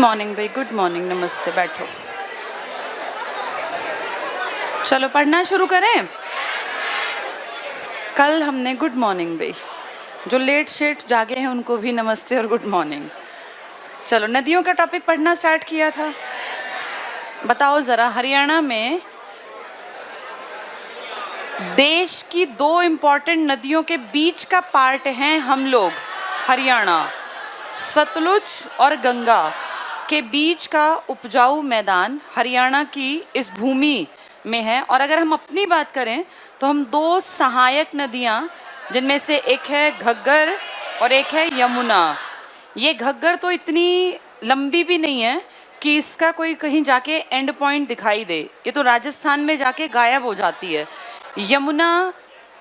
Morning भाई, good morning, नमस्ते, बैठो। चलो पढ़ना शुरू करें। कल हमने गुड मॉर्निंग भाई, जो लेट शेट जागे हैं उनको भी नमस्ते और गुड मॉर्निंग। चलो नदियों का टॉपिक पढ़ना स्टार्ट किया था। बताओ ज़रा, हरियाणा में देश की दो इम्पॉर्टेंट नदियों के बीच का पार्ट हैं हम लोग। हरियाणा सतलुज और गंगा के बीच का उपजाऊ मैदान हरियाणा की इस भूमि में है। और अगर हम अपनी बात करें तो हम दो सहायक नदियां, जिनमें से एक है घग्गर और एक है यमुना। ये घग्गर तो इतनी लंबी भी नहीं है कि इसका कोई कहीं जाके एंड पॉइंट दिखाई दे, ये तो राजस्थान में जाके गायब हो जाती है। यमुना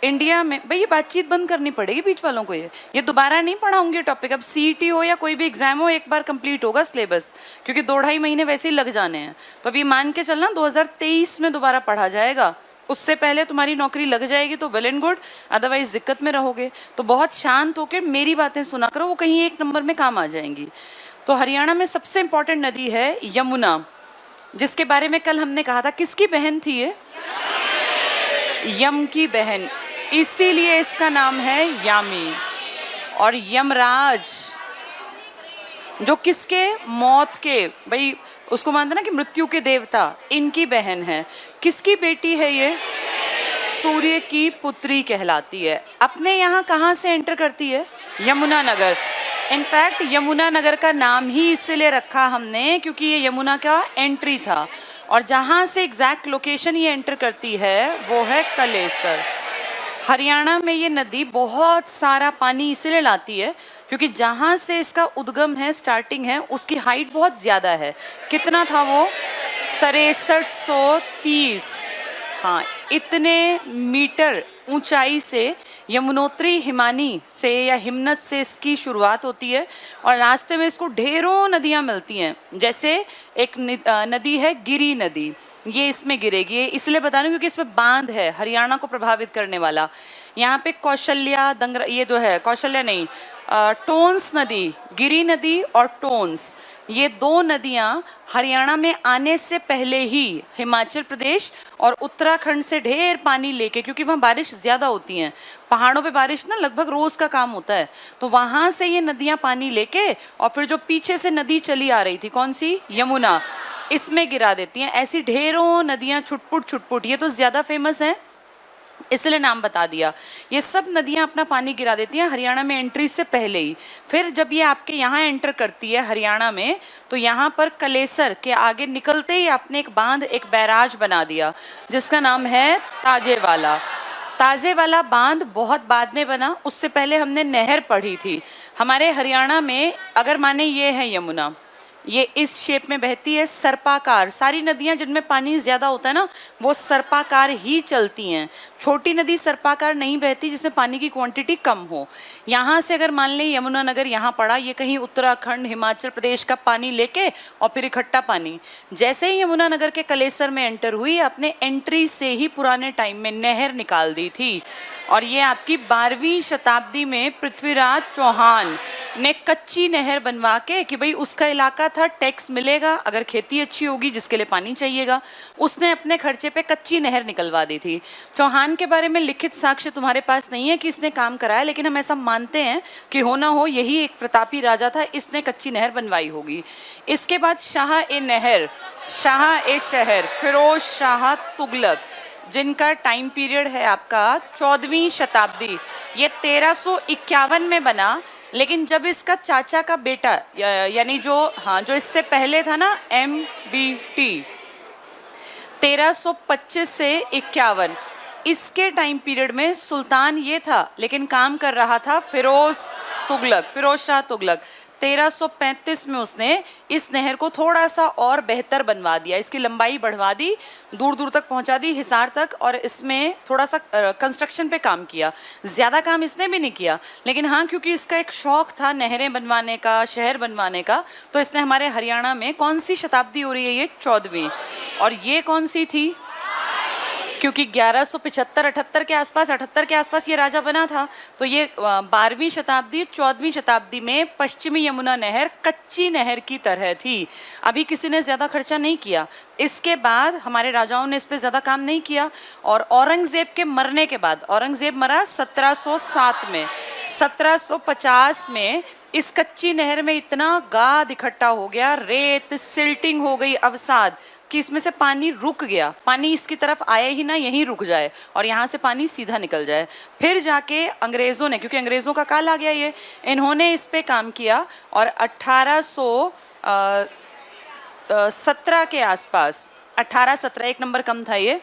इंडिया में, भाई ये बातचीत बंद करनी पड़ेगी बीच वालों को। ये दोबारा नहीं पढ़ाऊंगी टॉपिक। अब सीईटी हो या कोई भी एग्जाम हो, एक बार कंप्लीट होगा सिलेबस, क्योंकि 2-2.5 महीने वैसे ही लग जाने हैं। तो अभी मान के चलना 2023 में दोबारा पढ़ा जाएगा। उससे पहले तुम्हारी नौकरी लग जाएगी तो वेल एंड गुड, अदरवाइज दिक्कत में रहोगे। तो बहुत शांत होकर मेरी बातें सुना करो, वो कहीं एक नंबर में काम आ जाएंगी। तो हरियाणा में सबसे इंपॉर्टेंट नदी है यमुना, जिसके बारे में कल हमने कहा था किसकी बहन थी ये? यम की बहन, इसीलिए इसका नाम है यामी। और यमराज जो किसके? मौत के, भाई उसको मानते ना कि मृत्यु के देवता, इनकी बहन है। किसकी बेटी है ये? सूर्य की पुत्री कहलाती है। अपने यहाँ कहाँ से एंटर करती है? यमुनानगर। इनफैक्ट यमुनानगर का नाम ही इसलिए रखा हमने क्योंकि ये यमुना का एंट्री था। और जहाँ से एग्जैक्ट लोकेशन ये एंटर करती है वो है कलेसर। हरियाणा में ये नदी बहुत सारा पानी इसलिए लाती है क्योंकि जहाँ से इसका उद्गम है, स्टार्टिंग है, उसकी हाइट बहुत ज़्यादा है। कितना था वो? 6330, हाँ, इतने मीटर ऊंचाई से यमुनोत्री हिमानी से या हिमनद से इसकी शुरुआत होती है। और रास्ते में इसको ढेरों नदियाँ मिलती हैं। जैसे एक नदी है गिरी नदी, ये इसमें गिरेगी। इसलिए बता रही हूँ क्योंकि इसमें बांध है हरियाणा को प्रभावित करने वाला। यहाँ पे कौशल्या दंगरा, ये जो है कौशल्या नहीं, टोन्स नदी, गिरी नदी और टोन्स, ये दो नदियाँ हरियाणा में आने से पहले ही हिमाचल प्रदेश और उत्तराखंड से ढेर पानी लेके, क्योंकि वहाँ बारिश ज़्यादा होती हैं, पहाड़ों पे बारिश ना लगभग रोज़ का काम होता है, तो वहाँ से ये नदियाँ पानी लेके और फिर जो पीछे से नदी चली आ रही थी, कौन सी? यमुना, इसमें गिरा देती हैं। ऐसी ढेरों नदियाँ छुटपुट छुटपुट, ये तो ज़्यादा फेमस है इसलिए नाम बता दिया। ये सब नदियाँ अपना पानी गिरा देती हैं हरियाणा में एंट्री से पहले ही। फिर जब ये आपके यहाँ एंटर करती है हरियाणा में, तो यहाँ पर कलेसर के आगे निकलते ही आपने एक बांध, एक बैराज बना दिया जिसका नाम है ताजेवाला। ताजेवाला बांध बहुत बाद में बना, उससे पहले हमने नहर पढ़ी थी। हमारे हरियाणा में अगर माने ये है यमुना, ये इस शेप में बहती है, सर्पाकार। सारी नदियां जिनमें पानी ज़्यादा होता है ना, वो सर्पाकार ही चलती हैं। छोटी नदी सर्पाकार नहीं बहती जिसमें पानी की क्वांटिटी कम हो। यहाँ से अगर मान लें यमुनानगर यहाँ पड़ा, ये कहीं उत्तराखंड हिमाचल प्रदेश का पानी लेके और फिर इकट्ठा पानी जैसे ही यमुनानगर के कलेसर में एंटर हुई, अपने एंट्री से ही पुराने टाइम में नहर निकाल दी थी। और ये आपकी 12वीं शताब्दी में पृथ्वीराज चौहान ने कच्ची नहर बनवा के, कि भाई उसका इलाका था, टैक्स मिलेगा अगर खेती अच्छी होगी, जिसके लिए पानी चाहिएगा, उसने अपने खर्चे पे कच्ची नहर निकलवा दी थी। चौहान के बारे में लिखित साक्ष्य तुम्हारे पास नहीं है कि इसने काम कराया, लेकिन हम ऐसा मानते हैं कि हो ना हो यही एक प्रतापी राजा था, इसने कच्ची नहर बनवाई होगी। इसके बाद शाह ए नहर, शाह ए शहर, फिरोज शाह तुगलक, जिनका टाइम पीरियड है आपका 14वीं शताब्दी, ये 1351 में बना। लेकिन जब इसका चाचा का बेटा, यानी जो इससे पहले था ना, MBT, 1325 से 51, इसके टाइम पीरियड में सुल्तान ये था, लेकिन काम कर रहा था फिरोज शाह तुगलक। 1335 में उसने इस नहर को थोड़ा सा और बेहतर बनवा दिया, इसकी लंबाई बढ़वा दी, दूर दूर तक पहुंचा दी, हिसार तक, और इसमें थोड़ा सा कंस्ट्रक्शन पे काम किया। ज़्यादा काम इसने भी नहीं किया, लेकिन हाँ क्योंकि इसका एक शौक था नहरें बनवाने का, शहर बनवाने का, तो इसने हमारे हरियाणा में, कौन सी शताब्दी हो रही है ये? 14वीं। और ये कौन सी थी? क्योंकि 1175-78 के आसपास, 78 के आसपास ये राजा बना था। तो ये 12वीं शताब्दी 14वीं शताब्दी में पश्चिमी यमुना नहर कच्ची नहर की तरह थी। अभी किसी ने ज़्यादा खर्चा नहीं किया। इसके बाद हमारे राजाओं ने इस पर ज़्यादा काम नहीं किया। और औरंगज़ेब के मरने के बाद, औरंगज़ेब मरा 1707 में, 1750 में इस कच्ची नहर में इतना गाद इकट्ठा हो गया, रेत सिल्टिंग हो गई, अवसाद, कि इसमें से पानी रुक गया। पानी इसकी तरफ आए ही ना, यहीं रुक जाए और यहाँ से पानी सीधा निकल जाए। फिर जाके अंग्रेज़ों ने, क्योंकि अंग्रेज़ों का काल आ गया ये, इन्होंने इस पे काम किया और 1817 के आसपास, 1817 एक नंबर कम था ये,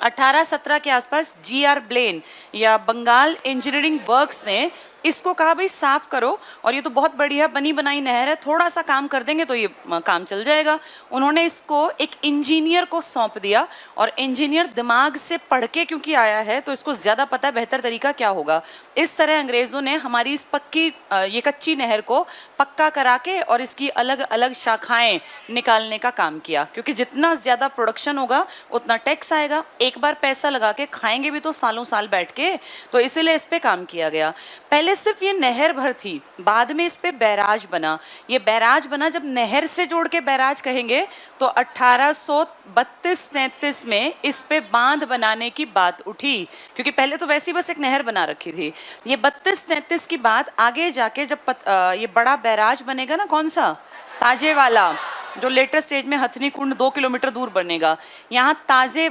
1817 के आसपास जी.आर. ब्लेन या बंगाल इंजीनियरिंग वर्क्स ने इसको कहा भाई साफ करो, और ये तो बहुत बढ़िया बनी बनाई नहर है, थोड़ा सा काम कर देंगे तो ये काम चल जाएगा। उन्होंने इसको एक इंजीनियर को सौंप दिया और इंजीनियर दिमाग से पढ़ के क्योंकि आया है तो इसको ज़्यादा पता है बेहतर तरीका क्या होगा। इस तरह अंग्रेज़ों ने हमारी इस पक्की ये कच्ची नहर को पक्का करा के और इसकी अलग अलग शाखाएं निकालने का काम किया, क्योंकि जितना ज़्यादा प्रोडक्शन होगा उतना टैक्स आएगा। एक बार पैसा लगा के खाएंगे भी तो सालों साल बैठ के, तो इसीलिए इस पर काम किया गया। पहले सिर्फ ये नहर भर थी, बाद में इस पे बैराज बना। ये बैराज बना, जब नहर से जोड़ के बैराज कहेंगे तो 1832-33 में इस पे बांध बनाने की बात उठी, क्योंकि पहले तो वैसी बस एक नहर बना रखी थी। ये 32-33 की बात आगे जाके जब ये बड़ा बैराज बनेगा ना, कौन सा, ताजे वाला, जो लेटर स्टेज में हथनी कुंड 2 किलोमीटर दूर बनेगा, यहाँ ताजे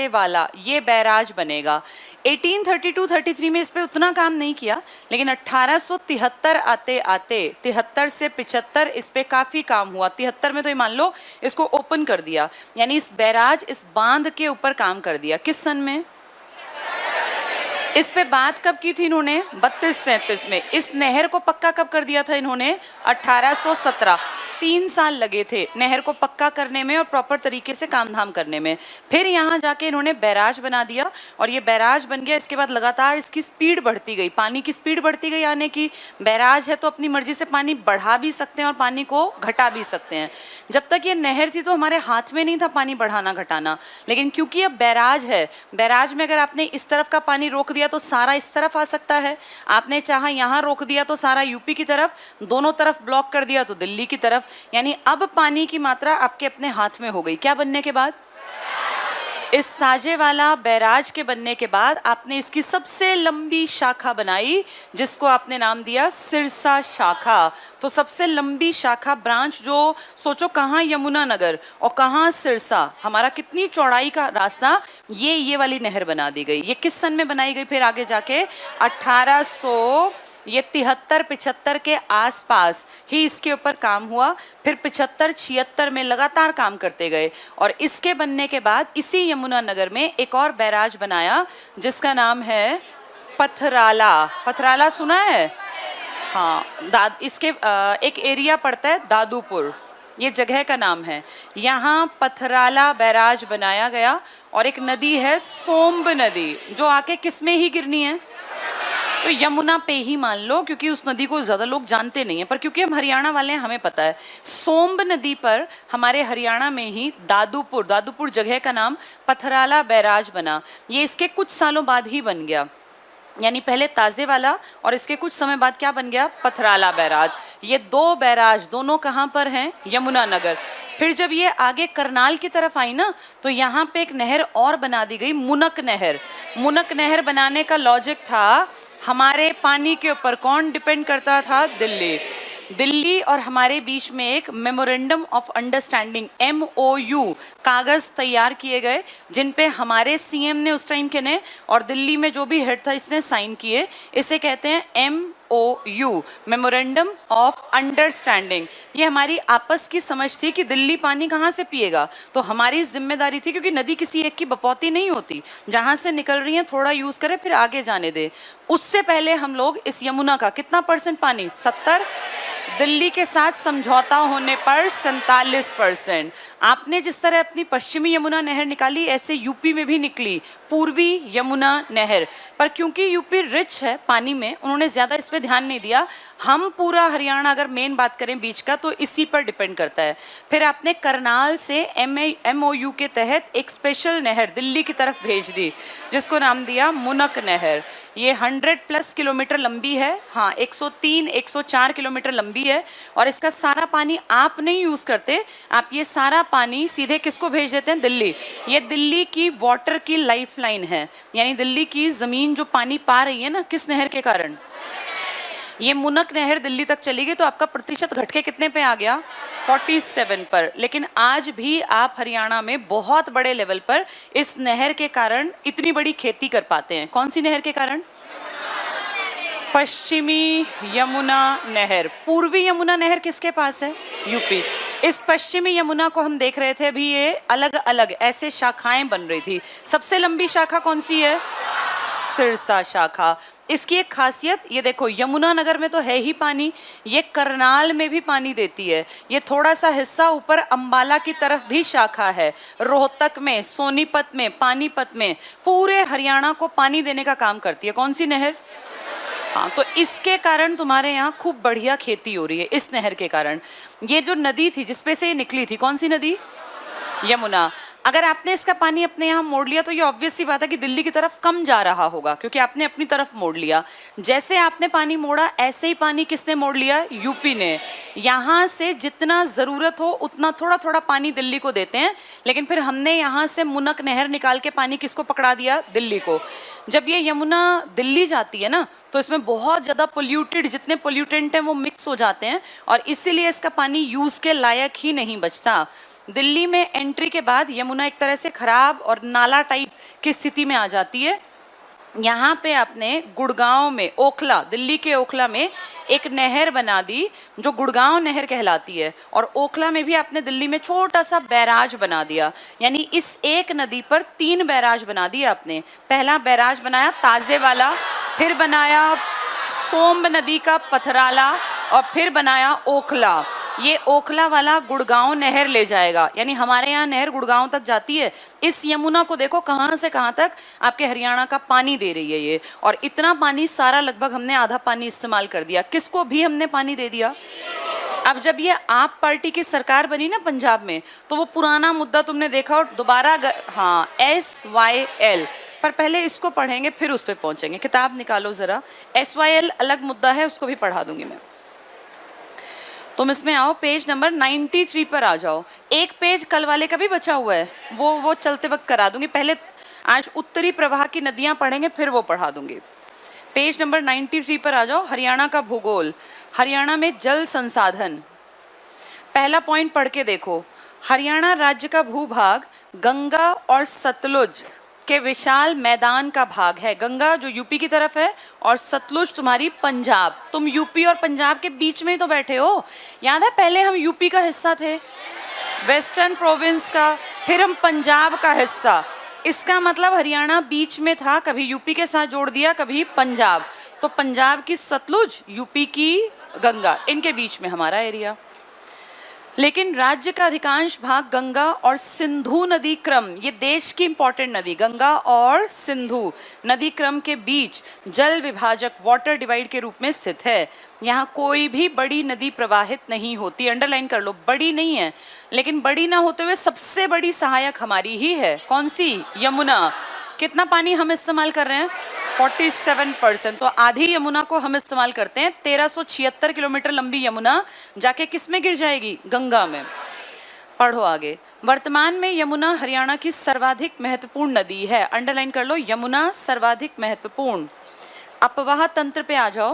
वाला ये बैराज बनेगा। 1832-33 में इस पे उतना काम नहीं किया, लेकिन 1873 आते आते 73 से 75 इस पे काफ़ी काम हुआ। 73 में तो ये मान लो इसको ओपन कर दिया, यानी इस बैराज, इस बांध के ऊपर काम कर दिया। किस सन में? इस पे बात कब की थी इन्होंने? 32-33 में। इस नहर को पक्का कब कर दिया था इन्होंने? 1817। 3 साल लगे थे नहर को पक्का करने में और प्रॉपर तरीके से काम धाम करने में। फिर यहाँ जाके इन्होंने बैराज बना दिया और ये बैराज बन गया। इसके बाद लगातार इसकी स्पीड बढ़ती गई, पानी की स्पीड बढ़ती गई आने की। बैराज है तो अपनी मर्जी से पानी बढ़ा भी सकते हैं और पानी को घटा भी सकते हैं। जब तक ये नहर थी तो हमारे हाथ में नहीं था पानी बढ़ाना घटाना, लेकिन क्योंकि अब बैराज है, बैराज में अगर आपने इस तरफ का पानी रोक दिया तो सारा इस तरफ आ सकता है, आपने चाहा यहाँ रोक दिया तो सारा यूपी की तरफ, दोनों तरफ ब्लॉक कर दिया तो दिल्ली की तरफ। यानी अब पानी की मात्रा आपके अपने हाथ में हो गई। क्या बनने के बाद? इस ताजे वाला बैराज के बनने के बाद आपने इसकी सबसे लंबी शाखा बनाई, जिसको आपने नाम दिया सिरसा शाखा। तो सबसे लंबी शाखा, ब्रांच, जो सोचो कहाँ यमुना नगर और कहाँ सिरसा, हमारा कितनी चौड़ाई का रास्ता, ये वाली नहर बना दी गई। ये किस सन में बनाई गई? फिर आगे जाके 73-75 के आसपास ही इसके ऊपर काम हुआ। फिर 75-76 में लगातार काम करते गए और इसके बनने के बाद इसी यमुना नगर में एक और बैराज बनाया जिसका नाम है पथराला। पथराला सुना है? हाँ, इसके एक एरिया पड़ता है दादूपुर, ये जगह का नाम है। यहाँ पथराला बैराज बनाया गया और एक नदी है सोम्ब नदी, जो आके किसमें ही गिरनी है? तो यमुना पे ही मान लो, क्योंकि उस नदी को ज़्यादा लोग जानते नहीं हैं, पर क्योंकि हम हरियाणा वाले हैं हमें पता है। सोम्ब नदी पर हमारे हरियाणा में ही दादूपुर जगह का नाम पथराला बैराज बना। ये इसके कुछ सालों बाद ही बन गया, यानी पहले ताजे वाला और इसके कुछ समय बाद क्या बन गया? पथराला बैराज। ये 2 बैराज दोनों कहाँ पर हैं? यमुना नगर। फिर जब ये आगे करनाल की तरफ आई ना, तो यहाँ पे एक नहर और बना दी गई, मुनक नहर। मुनक नहर बनाने का लॉजिक था, हमारे पानी के ऊपर कौन डिपेंड करता था? दिल्ली और हमारे बीच में एक मेमोरेंडम ऑफ अंडरस्टैंडिंग MOU कागज़ तैयार किए गए, जिन पे हमारे CM ने उस टाइम के ने और दिल्ली में जो भी हेड था इसने साइन किए। इसे कहते हैं MOU, मेमोरेंडम ऑफ अंडरस्टैंडिंग। ये हमारी आपस की समझ थी कि दिल्ली पानी कहाँ से पिएगा, तो हमारी जिम्मेदारी थी, क्योंकि नदी किसी एक की बपौती नहीं होती, जहाँ से निकल रही है थोड़ा यूज़ करें फिर आगे जाने दे। उससे पहले हम लोग इस यमुना का कितना % पानी, 70 दिल्ली के साथ समझौता होने पर 47%। आपने जिस तरह अपनी पश्चिमी यमुना नहर निकाली, ऐसे यूपी में भी निकली पूर्वी यमुना नहर। पर क्योंकि यूपी रिच है पानी में, उन्होंने ज़्यादा इस पर ध्यान नहीं दिया। हम पूरा हरियाणा, अगर मेन बात करें बीच का, तो इसी पर डिपेंड करता है। फिर आपने करनाल से MOU के तहत एक स्पेशल नहर दिल्ली की तरफ भेज दी, जिसको नाम दिया मुनक नहर। ये 100+ किलोमीटर लंबी है, हाँ 103-104 किलोमीटर लंबी है। और इसका सारा पानी आप नहीं यूज़ करते, आप ये सारा पानी सीधे किसको भेज देते हैं? दिल्ली। ये दिल्ली की वाटर की लाइफलाइन है, यानी दिल्ली की ज़मीन जो पानी पा रही है ना, किस नहर के कारण? ये मुनक नहर दिल्ली तक चली गई, तो आपका प्रतिशत घट के कितने पे आ गया? 47 पर। लेकिन आज भी आप हरियाणा में बहुत बड़े लेवल पर इस नहर के कारण इतनी बड़ी खेती कर पाते हैं। कौन सी नहर के कारण? पश्चिमी यमुना नहर। पूर्वी यमुना नहर किसके पास है? यूपी। इस पश्चिमी यमुना को हम देख रहे थे अभी, ये अलग अलग ऐसे शाखाएं बन रही थी। सबसे लंबी शाखा कौन सी है? सिरसा शाखा। इसकी एक खासियत ये देखो, यमुना नगर में तो है ही पानी, ये करनाल में भी पानी देती है। ये थोड़ा सा हिस्सा ऊपर अंबाला की तरफ भी शाखा है, रोहतक में, सोनीपत में, पानीपत में, पूरे हरियाणा को पानी देने का काम करती है। कौन सी नहर? हाँ, तो इसके कारण तुम्हारे यहाँ खूब बढ़िया खेती हो रही है, इस नहर के कारण। ये जो नदी थी जिसपे से ये निकली थी, कौन सी नदी? यमुना। अगर आपने इसका पानी अपने यहाँ मोड़ लिया, तो ये ऑब्वियस सी बात है कि दिल्ली की तरफ कम जा रहा होगा, क्योंकि आपने अपनी तरफ मोड़ लिया। जैसे आपने पानी मोड़ा, ऐसे ही पानी किसने मोड़ लिया? यूपी ने। यहाँ से जितना ज़रूरत हो उतना थोड़ा थोड़ा पानी दिल्ली को देते हैं, लेकिन फिर हमने यहाँ से मुनक नहर निकाल के पानी किसको पकड़ा दिया? दिल्ली को। जब ये यमुना दिल्ली जाती है ना, तो इसमें बहुत ज़्यादा पोल्यूटेड, जितने पोल्यूटेंट हैं वो मिक्स हो जाते हैं, और इसीलिए इसका पानी यूज़ के लायक ही नहीं बचता। दिल्ली में एंट्री के बाद यमुना एक तरह से खराब और नाला टाइप की स्थिति में आ जाती है। यहाँ पे आपने गुड़गांव में, ओखला, दिल्ली के ओखला में एक नहर बना दी जो गुड़गांव नहर कहलाती है, और ओखला में भी आपने दिल्ली में छोटा सा बैराज बना दिया। यानी इस एक नदी पर 3 बैराज बना दिए आपने। पहला बैराज बनाया ताजे वाला, फिर बनाया सोम्ब नदी का पथराला, और फिर बनाया ओखला। ये ओखला वाला गुड़गांव नहर ले जाएगा, यानी हमारे यहाँ नहर गुड़गांव तक जाती है। इस यमुना को देखो कहाँ से कहाँ तक आपके हरियाणा का पानी दे रही है ये। और इतना पानी सारा, लगभग हमने आधा पानी इस्तेमाल कर दिया। किसको भी हमने पानी दे दिया। अब जब ये आप पार्टी की सरकार बनी ना पंजाब में, तो वो पुराना मुद्दा तुमने देखा और दोबारा हाँ, SYL। पर पहले इसको पढ़ेंगे, फिर उस पर पहुँचेंगे। किताब निकालो ज़रा, SYL अलग मुद्दा है, उसको भी पढ़ा दूंगी मैं। तुम इसमें आओ, पेज नंबर 93 पर आ जाओ। एक पेज कल वाले का भी बचा हुआ है, वो चलते वक्त करा दूंगी। पहले आज उत्तरी प्रवाह की नदियां पढ़ेंगे, फिर वो पढ़ा दूंगी। पेज नंबर 93 पर आ जाओ। हरियाणा का भूगोल, हरियाणा में जल संसाधन। पहला पॉइंट पढ़ के देखो। हरियाणा राज्य का भूभाग गंगा और सतलुज के विशाल मैदान का भाग है। गंगा जो यूपी की तरफ है, और सतलुज तुम्हारी पंजाब। तुम यूपी और पंजाब के बीच में ही तो बैठे हो। याद है पहले हम यूपी का हिस्सा थे, वेस्टर्न प्रोविंस का, फिर हम पंजाब का हिस्सा। इसका मतलब हरियाणा बीच में था, कभी यूपी के साथ जोड़ दिया, कभी पंजाब। तो पंजाब की सतलुज, यूपी की गंगा, इनके बीच में हमारा एरिया। लेकिन राज्य का अधिकांश भाग गंगा और सिंधु नदी क्रम, ये देश की इंपॉर्टेंट नदी, गंगा और सिंधु नदी क्रम के बीच जल विभाजक, वाटर डिवाइड के रूप में स्थित है। यहाँ कोई भी बड़ी नदी प्रवाहित नहीं होती। अंडरलाइन कर लो, बड़ी नहीं है, लेकिन बड़ी ना होते हुए सबसे बड़ी सहायक हमारी ही है। कौन सी? यमुना। कितना पानी हम इस्तेमाल कर रहे हैं? 47%। तो आधी यमुना को हम इस्तेमाल करते हैं। 1376 किलोमीटर लंबी यमुना जाके किस में गिर जाएगी? गंगा में। पढ़ो आगे। वर्तमान में यमुना हरियाणा की सर्वाधिक महत्वपूर्ण नदी है। अंडरलाइन कर लो, यमुना सर्वाधिक महत्वपूर्ण। अपवाह तंत्र पे आ जाओ।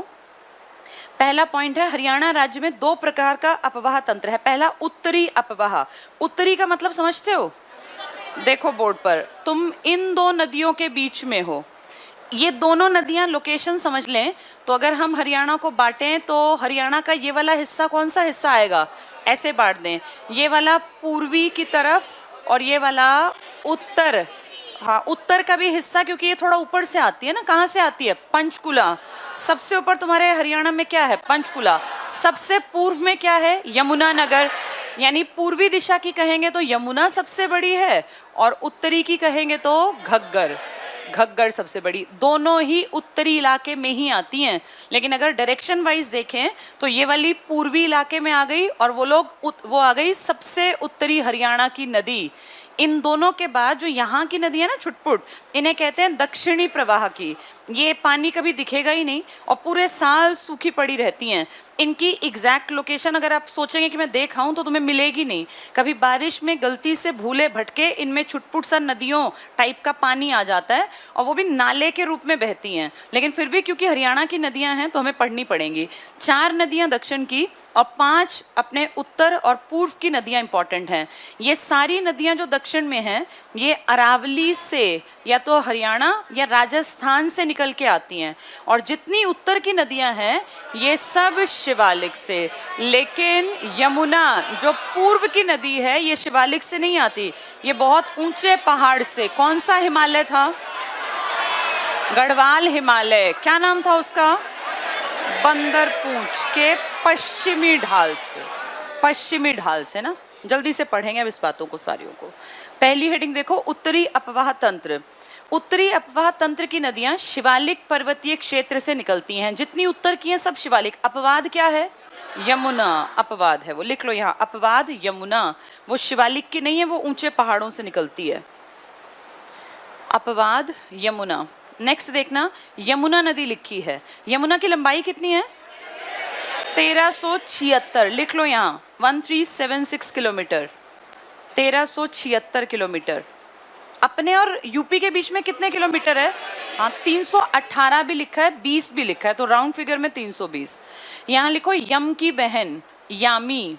पहला पॉइंट है, हरियाणा राज्य में 2 प्रकार का अपवाह तंत्र है। पहला उत्तरी अपवाह। उत्तरी का मतलब समझते हो? देखो बोर्ड पर, तुम इन 2 नदियों के बीच में हो। ये दोनों नदियां लोकेशन समझ लें, तो अगर हम हरियाणा को बांटें तो हरियाणा का ये वाला हिस्सा कौन सा हिस्सा आएगा? ऐसे बांट दें, ये वाला पूर्वी की तरफ और ये वाला उत्तर। हाँ, उत्तर का भी हिस्सा, क्योंकि ये थोड़ा ऊपर से आती है ना। कहाँ से आती है? पंचकुला सबसे ऊपर तुम्हारे हरियाणा में क्या है? पंचकुला। सबसे पूर्व में क्या है? यमुनानगर। यानी पूर्वी दिशा की कहेंगे तो यमुना सबसे बड़ी है, और उत्तरी की कहेंगे तो घग्गर। घग्गर सबसे बड़ी। दोनों ही उत्तरी इलाके में ही आती हैं, लेकिन अगर डायरेक्शन वाइज देखें तो ये वाली पूर्वी इलाके में आ गई, और वो आ गई सबसे उत्तरी हरियाणा की नदी। इन दोनों के बाद जो यहाँ की नदी है ना छुटपुट, इन्हें कहते हैं दक्षिणी प्रवाह की। ये पानी कभी दिखेगा ही नहीं और पूरे साल सूखी पड़ी रहती हैं। इनकी एग्जैक्ट लोकेशन अगर आप सोचेंगे कि मैं देखाऊं तो तुम्हें मिलेगी नहीं। कभी बारिश में गलती से भूले भटके इनमें छुटपुट सा नदियों टाइप का पानी आ जाता है, और वो भी नाले के रूप में बहती हैं, लेकिन फिर भी क्योंकि हरियाणा की नदियां हैं तो हमें पढ़नी पड़ेंगी। 4 नदियां दक्षिण की और 5 अपने उत्तर और पूर्व की नदियां इंपॉर्टेंट हैं। ये सारी नदियां जो दक्षिण में हैं ये अरावली से या तो हरियाणा या राजस्थान से निकल के आती हैं, और जितनी उत्तर की नदियां हैं ये सब शिवालिक से। लेकिन यमुना जो पूर्व की नदी है ये शिवालिक से नहीं आती, ये बहुत ऊंचे पहाड़ से। कौन सा हिमालय था? गढ़वाल हिमालय। क्या नाम था उसका? बंदरपूंछ के पश्चिमी ढाल से। पश्चिमी ढाल से ना, जल्दी से पढ़ेंगे अब इस बातों को सारियों को। पहली हेडिंग देखो, उत्तरी अपवाह तंत्र। उत्तरी अपवाह तंत्र की नदियां शिवालिक पर्वतीय क्षेत्र से निकलती हैं। जितनी उत्तर की हैं सब शिवालिक। अपवाद क्या है? यमुना। अपवाद है वो, लिख लो यहाँ, अपवाद यमुना। वो शिवालिक की नहीं है, वो ऊंचे पहाड़ों से निकलती है। अपवाद यमुना। नेक्स्ट देखना, यमुना नदी लिखी है। यमुना की लंबाई कितनी है? 1376। लिख लो यहाँ, 1376 किलोमीटर। 1376 किलोमीटर। अपने और यूपी के बीच में कितने किलोमीटर है? हाँ, 318 भी लिखा है, 20 भी लिखा है, तो राउंड फिगर में 320। यहाँ लिखो यम की बहन यामी।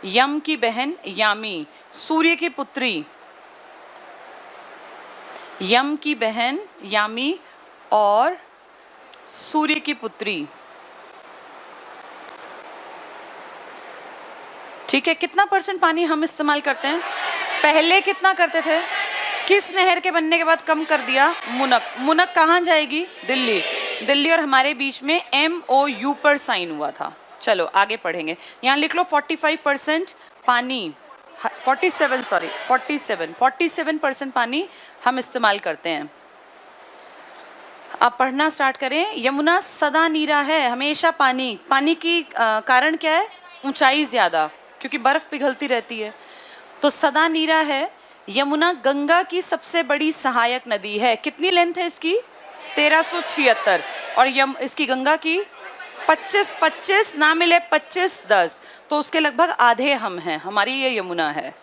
यम की बहन यामी, सूर्य की पुत्री। यम की बहन यामी और सूर्य की पुत्री। ठीक है, कितना % पानी हम इस्तेमाल करते हैं? पहले कितना करते थे? किस नहर के बनने के बाद कम कर दिया? मुनक। मुनक कहाँ जाएगी? दिल्ली। दिल्ली और हमारे बीच में MOU पर साइन हुआ था। चलो आगे पढ़ेंगे। यहाँ लिख लो 45% पानी, 47% पानी हम इस्तेमाल करते हैं। अब पढ़ना स्टार्ट करें। यमुना सदा नीरा है, हमेशा पानी। पानी की कारण क्या है? ऊंचाई ज्यादा, क्योंकि बर्फ पिघलती रहती है, तो सदा नीरा है। यमुना गंगा की सबसे बड़ी सहायक नदी है। कितनी लेंथ है इसकी? 1376। और इसकी गंगा की 25 ना मिले 25-10, तो उसके लगभग आधे हम हैं। हमारी ये यमुना है,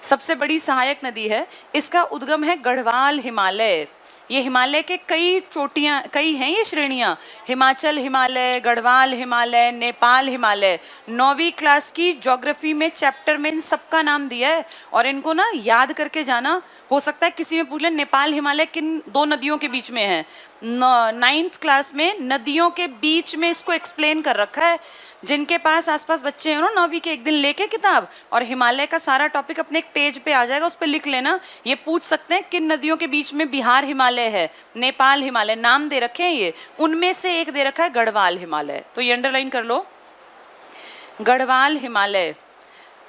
सबसे बड़ी सहायक नदी है। इसका उद्गम है गढ़वाल हिमालय। ये हिमालय के कई चोटियां, कई हैं ये श्रेणियां। हिमाचल हिमालय, गढ़वाल हिमालय, नेपाल हिमालय। 9वीं क्लास की ज्योग्राफी में चैप्टर में इन सबका नाम दिया है, और इनको ना याद करके जाना। हो सकता है किसी में पूछ ले नेपाल हिमालय किन 2 नदियों के बीच में है। 9th क्लास में नदियों के बीच में इसको एक्सप्लेन कर रखा है। जिनके पास आसपास बच्चे हैं ना 9वीं के, एक दिन लेके किताब, और हिमालय का सारा टॉपिक अपने एक पेज पे आ जाएगा, उस पर लिख लेना। ये पूछ सकते हैं किन नदियों के बीच में बिहार हिमालय है, नेपाल हिमालय, नाम दे रखे हैं ये। उनमें से एक दे रखा है गढ़वाल हिमालय, तो ये अंडरलाइन कर लो। गढ़वाल हिमालय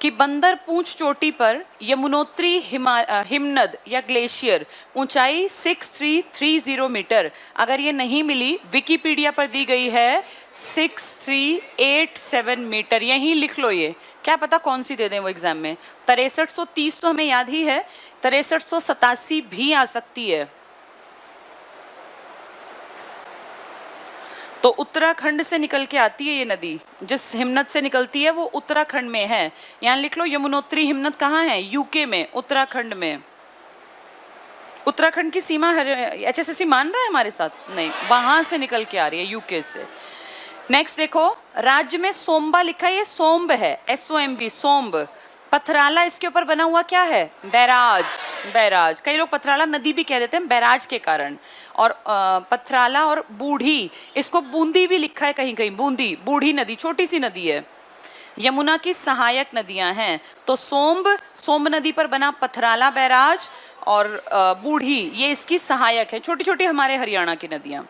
कि बंदरपूंछ चोटी पर यमुनोत्री हिमनद या ग्लेशियर, ऊंचाई 6330 मीटर। अगर ये नहीं मिली, विकिपीडिया पर दी गई है 6387 मीटर। यहीं लिख लो, ये क्या पता कौन सी दे दें वो एग्जाम में। 6330 तो हमें याद ही है, 6387 भी आ सकती है। तो उत्तराखंड से निकल के आती है ये नदी। जिस हिमनद से निकलती है वो उत्तराखंड में है। यहाँ लिख लो यमुनोत्री हिमनद कहाँ है? यूके में, उत्तराखंड में। उत्तराखंड की सीमा HSSC मान रहा है हमारे साथ? नहीं, वहां से निकल के आ रही है, यूके से। नेक्स्ट देखो, राज्य में सोम्बा लिखा है, ये सोम्ब है, SOMB, सोम्ब। पथराला इसके ऊपर बना हुआ क्या है? बैराज। बैराज, कई लोग पथराला नदी भी कह देते हैं बैराज के कारण। और पथराला और बूढ़ी, इसको बूंदी भी लिखा है कहीं कहीं, बूंदी, बूढ़ी नदी, छोटी सी नदी है। यमुना की सहायक नदियां हैं, तो सोम्ब नदी पर बना पथराला बैराज, और बूढ़ी ये इसकी सहायक है, छोटी छोटी हमारे हरियाणा की नदियां।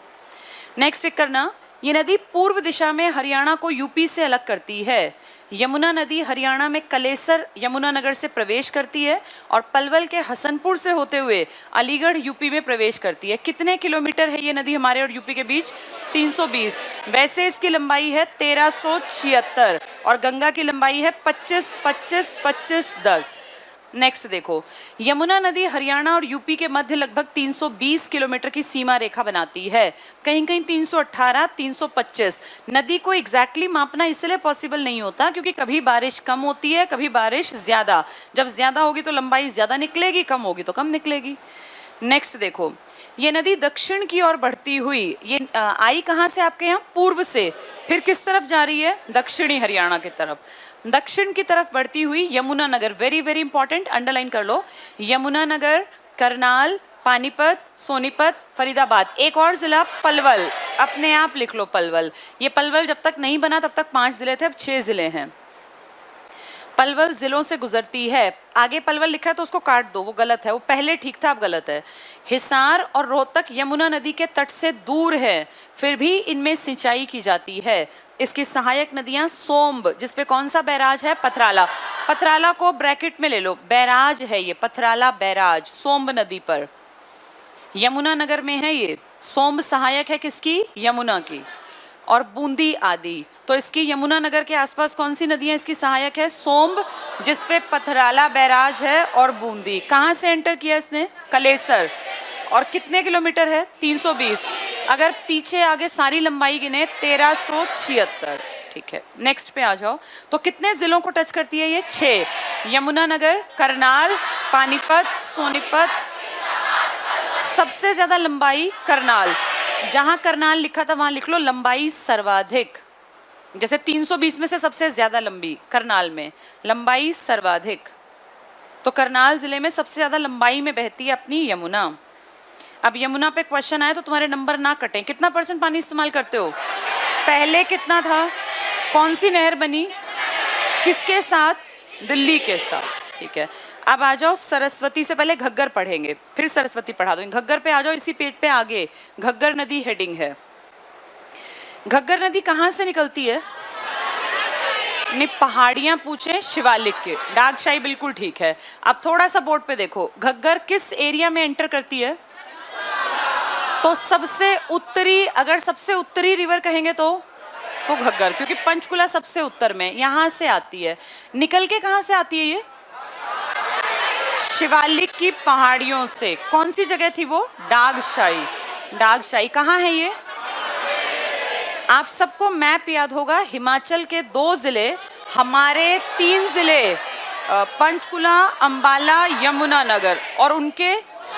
नेक्स्ट टिक करना, ये नदी पूर्व दिशा में हरियाणा को यूपी से अलग करती है। यमुना नदी हरियाणा में कलेसर यमुनानगर से प्रवेश करती है और पलवल के हसनपुर से होते हुए अलीगढ़ यूपी में प्रवेश करती है। कितने किलोमीटर है ये नदी हमारे और यूपी के बीच? 320। वैसे इसकी लंबाई है 1376 और गंगा की लंबाई है 25 25 25 10। नेक्स्ट देखो, यमुना नदी हरियाणा और यूपी के मध्य लगभग 320 किलोमीटर की सीमा रेखा बनाती है। कहीं कहीं 318, 325। नदी को एग्जैक्टली मापना इसलिए पॉसिबल नहीं होता क्योंकि कभी बारिश कम होती है, कभी बारिश ज्यादा। जब ज्यादा होगी तो लंबाई ज्यादा निकलेगी, कम होगी तो कम निकलेगी। नेक्स्ट देखो, ये नदी दक्षिण की ओर बढ़ती हुई, ये आई कहाँ से आपके यहाँ? पूर्व से। फिर किस तरफ जा रही है? दक्षिणी हरियाणा की तरफ। दक्षिण की तरफ बढ़ती हुई Yamunanagar, very very important, underline कर लो, यमुनानगर, करनाल, पानीपत, सोनीपत, फरीदाबाद, एक और जिला पलवल, अपने आप लिख लो पलवल। ये पलवल जब तक नहीं बना तब तक 5 जिले थे, अब 6 जिले हैं। पलवल जिलों से गुजरती है। आगे पलवल लिखा है तो उसको काट दो, वो गलत है, वो पहले ठीक था, अब गलत है। हिसार और रोहतक यमुना नदी के तट से दूर है, फिर भी इनमें सिंचाई की जाती है। इसकी सहायक नदियां सोम्ब, जिसपे कौन सा बैराज है? पथराला। पथराला को ब्रैकेट में ले लो, बैराज है ये, पथराला बैराज सोम्ब नदी पर, यमुनानगर में है ये। सोम्ब सहायक है किसकी? यमुना की। और बूंदी आदि, तो इसकी यमुनानगर के आसपास कौन सी नदियां इसकी सहायक है? सोम्ब, जिसपे पथराला बैराज है, और बूंदी। कहाँ से एंटर किया इसने? कलेसर। और कितने किलोमीटर है? 320। अगर पीछे आगे सारी लंबाई गिने 1376। ठीक है, नेक्स्ट पे आ जाओ। तो कितने जिलों को टच करती है ये? 6। यमुनानगर, करनाल, पानीपत, सोनीपत। सबसे ज्यादा लंबाई करनाल, जहां करनाल लिखा था वहां लिख लो लंबाई सर्वाधिक। जैसे 320 में से सबसे ज्यादा लंबी करनाल में, लंबाई सर्वाधिक। तो करनाल जिले में सबसे ज्यादा लंबाई में बहती है अपनी यमुना। अब यमुना पे क्वेश्चन आए तो तुम्हारे नंबर ना कटें। कितना % पानी इस्तेमाल करते हो? पहले कितना था? कौन सी नहर बनी? किसके साथ? दिल्ली के साथ। ठीक है, अब आ जाओ सरस्वती से पहले घग्गर पढ़ेंगे, फिर सरस्वती पढ़ा दूंगी। घग्गर पे आ जाओ, इसी पेज पे आगे घग्गर नदी हेडिंग है। घग्गर नदी कहाँ से निकलती है? नहीं, पहाड़ियां पूछे शिवालिक के, डागशाही बिल्कुल ठीक है। अब थोड़ा सा बोर्ड पे देखो, घग्गर किस एरिया में एंटर करती है? तो सबसे उत्तरी, अगर सबसे उत्तरी रिवर कहेंगे तो घग्गर, क्योंकि पंचकुला सबसे उत्तर में, यहां से आती है। निकल के कहां से आती है ये? शिवालिक की पहाड़ियों से। कौन सी जगह थी वो? डागशाही। डागशाही कहाँ है ये? आप सबको मैप याद होगा, हिमाचल के 2 जिले, हमारे 3 जिले, पंचकुला, अंबाला, यमुनानगर, और उनके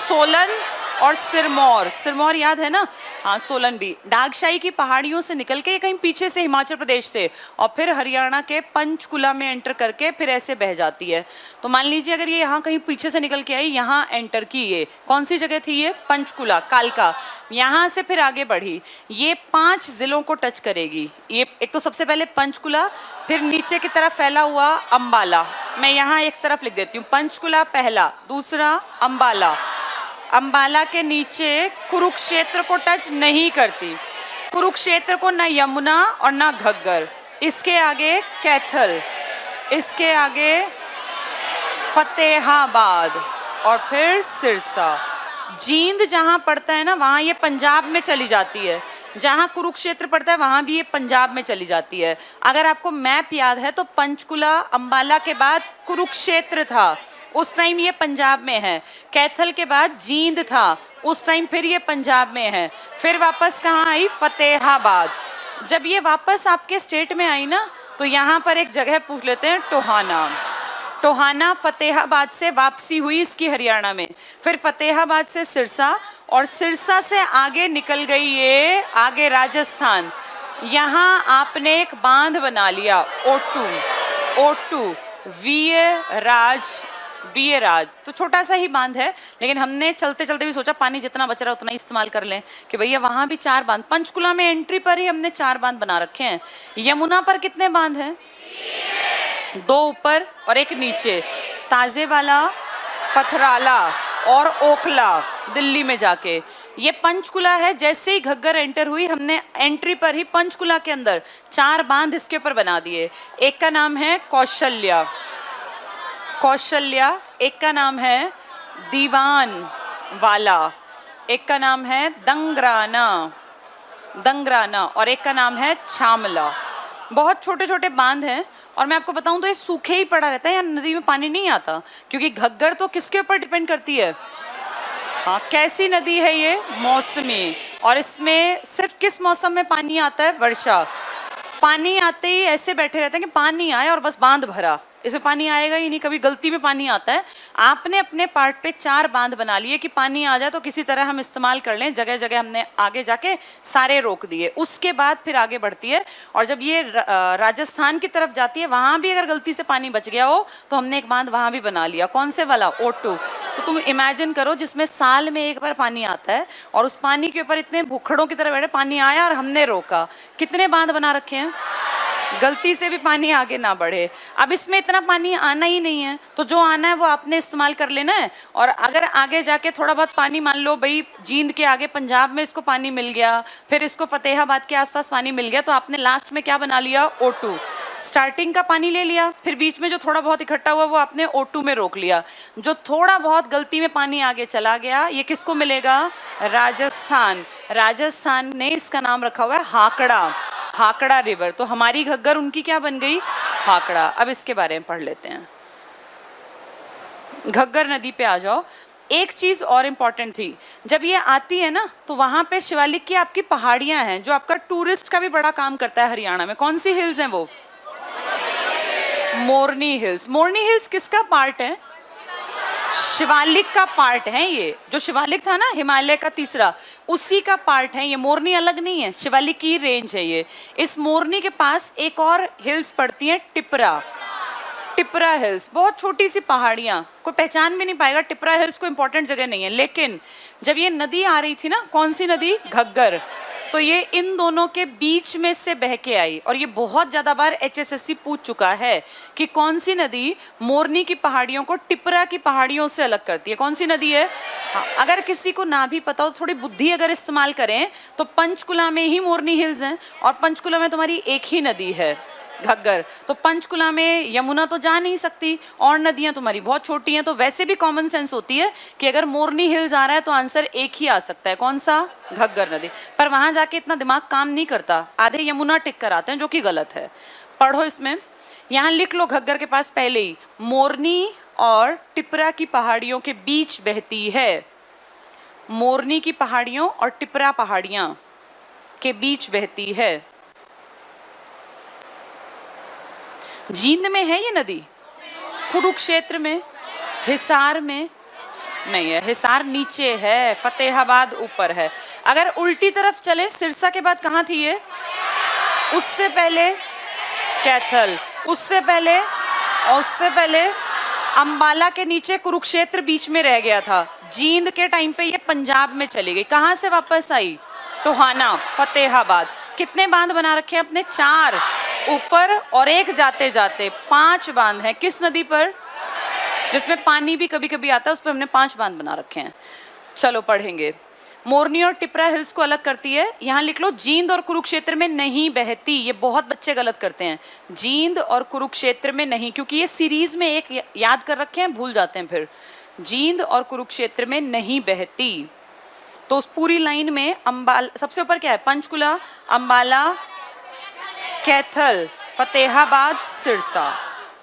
सोलन और सिरमौर। सिरमौर याद है ना? हाँ, सोलन भी। डागशाही की पहाड़ियों से निकल के कहीं पीछे से हिमाचल प्रदेश से, और फिर हरियाणा के पंचकुला में एंटर करके फिर ऐसे बह जाती है। तो मान लीजिए अगर ये यहाँ कहीं पीछे से निकल के आई, यहाँ एंटर की, ये कौन सी जगह थी? ये पंचकुला, कालका। यहाँ से फिर आगे बढ़ी, ये 5 जिलों को टच करेगी। ये एक तो सबसे पहले पंचकुला, फिर नीचे की तरफ फैला हुआ अंबाला। मैं यहाँ एक तरफ लिख देती हूँ, पंचकुला पहला, दूसरा अंबाला। अंबाला के नीचे कुरुक्षेत्र को टच नहीं करती, कुरुक्षेत्र को ना यमुना और ना घग्गर। इसके आगे कैथल, इसके आगे फतेहाबाद, और फिर सिरसा। जींद जहाँ पड़ता है ना, वहाँ ये पंजाब में चली जाती है। जहाँ कुरुक्षेत्र पड़ता है वहाँ भी ये पंजाब में चली जाती है। अगर आपको मैप याद है तो पंचकुला, अंबाला के बाद कुरुक्षेत्र था, उस टाइम ये पंजाब में है। कैथल के बाद जींद था, उस टाइम फिर ये पंजाब में है। फिर वापस कहाँ आई? फतेहाबाद। जब ये वापस आपके स्टेट में आई ना, तो यहाँ पर एक जगह पूछ लेते हैं, टोहाना। टोहाना फतेहाबाद से वापसी हुई इसकी हरियाणा में, फिर फतेहाबाद से सिरसा, और सिरसा से आगे निकल गई ये आगे राजस्थान। यहाँ आपने एक बांध बना लिया, ओटू, वीराज। तो छोटा सा ही बांध है, लेकिन हमने चलते चलते भी सोचा पानी जितना बच रहा है उतना ही इस्तेमाल कर लें, कि भैया वहां भी 4 बांध। पंचकुला में एंट्री पर ही हमने 4 बांध बना रखे हैं। यमुना पर कितने बांध हैं? 2 ऊपर और 1 नीचे, ताजेवाला, पथराला और ओखला दिल्ली में जाके। ये पंचकुला है। जैसे ही घग्गर एंटर हुई, हमने एंट्री पर ही पंचकुला के अंदर 4 बांध इसके ऊपर बना दिए। एक का नाम है कौशल्या, कौशल्या, एक का नाम है दीवान वाला, एक का नाम है दंगराना, दंगराना, और एक का नाम है छामला। बहुत छोटे छोटे बांध हैं, और मैं आपको बताऊं तो ये सूखे ही पड़ा रहता है, यहाँ नदी में पानी नहीं आता, क्योंकि घग्गर तो किसके ऊपर डिपेंड करती है? हाँ, कैसी नदी है ये? मौसमी। और इसमें सिर्फ किस मौसम में पानी आता है? वर्षा। पानी आते ही ऐसे बैठे रहते हैं कि पानी आए और बस बांध भरा, इसमें पानी आएगा ही नहीं, कभी गलती में पानी आता है। आपने अपने पार्ट पे 4 बांध बना लिए कि पानी आ जाए तो किसी तरह हम इस्तेमाल कर लें। जगह जगह हमने आगे जाके सारे रोक दिए, उसके बाद फिर आगे बढ़ती है। और जब ये राजस्थान की तरफ जाती है, वहां भी अगर गलती से पानी बच गया हो तो हमने एक बांध वहां भी बना लिया। कौन से वाला? O2। तो तुम इमेजिन करो, जिसमें साल में एक बार पानी आता है, और उस पानी के ऊपर इतने भूखड़ों की तरह बैठे, पानी आया और हमने रोका। कितने बांध बना रखे हैं, गलती से भी पानी आगे ना बढ़े। अब इसमें इतना पानी आना ही नहीं है, तो जो आना है वो आपने इस्तेमाल कर लेना है। और अगर आगे जाके थोड़ा बहुत पानी, मान लो भाई जींद के आगे पंजाब में इसको पानी मिल गया, फिर इसको फतेहाबाद के आसपास पानी मिल गया, तो आपने लास्ट में क्या बना लिया? O2। स्टार्टिंग का पानी ले लिया, फिर बीच में जो थोड़ा बहुत इकट्ठा हुआ वो आपने O2 में रोक लिया। जो थोड़ा बहुत गलती में पानी आगे चला गया, ये किसको मिलेगा? राजस्थान। राजस्थान ने इसका नाम रखा हुआ है हाकड़ा, हाकड़ा रिवर। तो हमारी घग्गर उनकी क्या बन गई? हाकड़ा। अब इसके बारे में पढ़ लेते हैं। घग्गर नदी पे आ जाओ। एक चीज और इम्पोर्टेंट थी, जब ये आती है ना, तो वहां पे शिवालिक की आपकी पहाड़ियां हैं, जो आपका टूरिस्ट का भी बड़ा काम करता है हरियाणा में। कौन सी हिल्स हैं वो? मोरनी हिल्स। मोरनी हिल्स किसका पार्ट है? शिवालिक का पार्ट है। ये जो शिवालिक था ना, हिमालय का तीसरा, उसी का पार्ट है ये। मोरनी अलग नहीं है, शिवालिक की रेंज है ये। इस मोरनी के पास एक और हिल्स पड़ती है, टिपरा, टिपरा हिल्स। बहुत छोटी सी पहाड़ियां, कोई पहचान भी नहीं पाएगा। टिपरा हिल्स को इंपॉर्टेंट जगह नहीं है। लेकिन जब ये नदी आ रही थी ना, कौन सी नदी? घग्गर, तो ये इन दोनों के बीच में से बह के आई। और ये बहुत ज्यादा बार HSSC पूछ चुका है कि कौन सी नदी मोरनी की पहाड़ियों को टिपरा की पहाड़ियों से अलग करती है। कौन सी नदी है? हाँ, अगर किसी को ना भी पता हो, थोड़ी बुद्धि अगर इस्तेमाल करें, तो पंचकुला में ही मोरनी हिल्स हैं, और पंचकुला में तुम्हारी एक ही नदी है, घग्गर। तो पंचकुला में यमुना तो जा नहीं सकती, और नदियां तुम्हारी बहुत छोटी हैं, तो वैसे भी कॉमन सेंस होती है कि अगर मोरनी हिल्स आ रहा है तो आंसर एक ही आ सकता है। कौन सा? घग्गर नदी। पर वहां जाके इतना दिमाग काम नहीं करता, आधे यमुना टिक कर आते हैं, जो कि गलत है। पढ़ो इसमें, यहाँ लिख लो घग्गर के पास पहले ही, मोरनी और टिपरा की पहाड़ियों के बीच बहती है। मोरनी की पहाड़ियों और टिपरा पहाड़ियां के बीच बहती है। जींद में है ये नदी? कुरुक्षेत्र में? हिसार में? नहीं है, हिसार नीचे है, फतेहाबाद ऊपर है। अगर उल्टी तरफ चले, सिरसा के बाद कहाँ थी ये? उससे पहले कैथल, उससे पहले, और उससे पहले अंबाला के नीचे कुरुक्षेत्र बीच में रह गया था। जींद के टाइम पे ये पंजाब में चली गई। कहाँ से वापस आई? टोहाना, फतेहाबाद। कितने बांध बना रखे हैं अपने? 4 ऊपर और एक जाते जाते। 5 बांध हैं। किस नदी पर? जिसमें पानी भी कभी कभी आता है, उस पर हमने 5 बांध बना रखे हैं। चलो पढ़ेंगे। मोरनी और टिपरा हिल्स को अलग करती है। यहाँ लिख लो, जींद और कुरुक्षेत्र में नहीं बहती। ये बहुत बच्चे गलत करते हैं, जींद और कुरुक्षेत्र में नहीं, क्योंकि ये सीरीज में एक याद कर रखे हैं, भूल जाते हैं फिर। जींद और कुरुक्षेत्र में नहीं बहती। तो उस पूरी लाइन में अंबाला सबसे ऊपर क्या है? पंचकुला, अंबाला, कैथल, फतेहाबाद, सिरसा।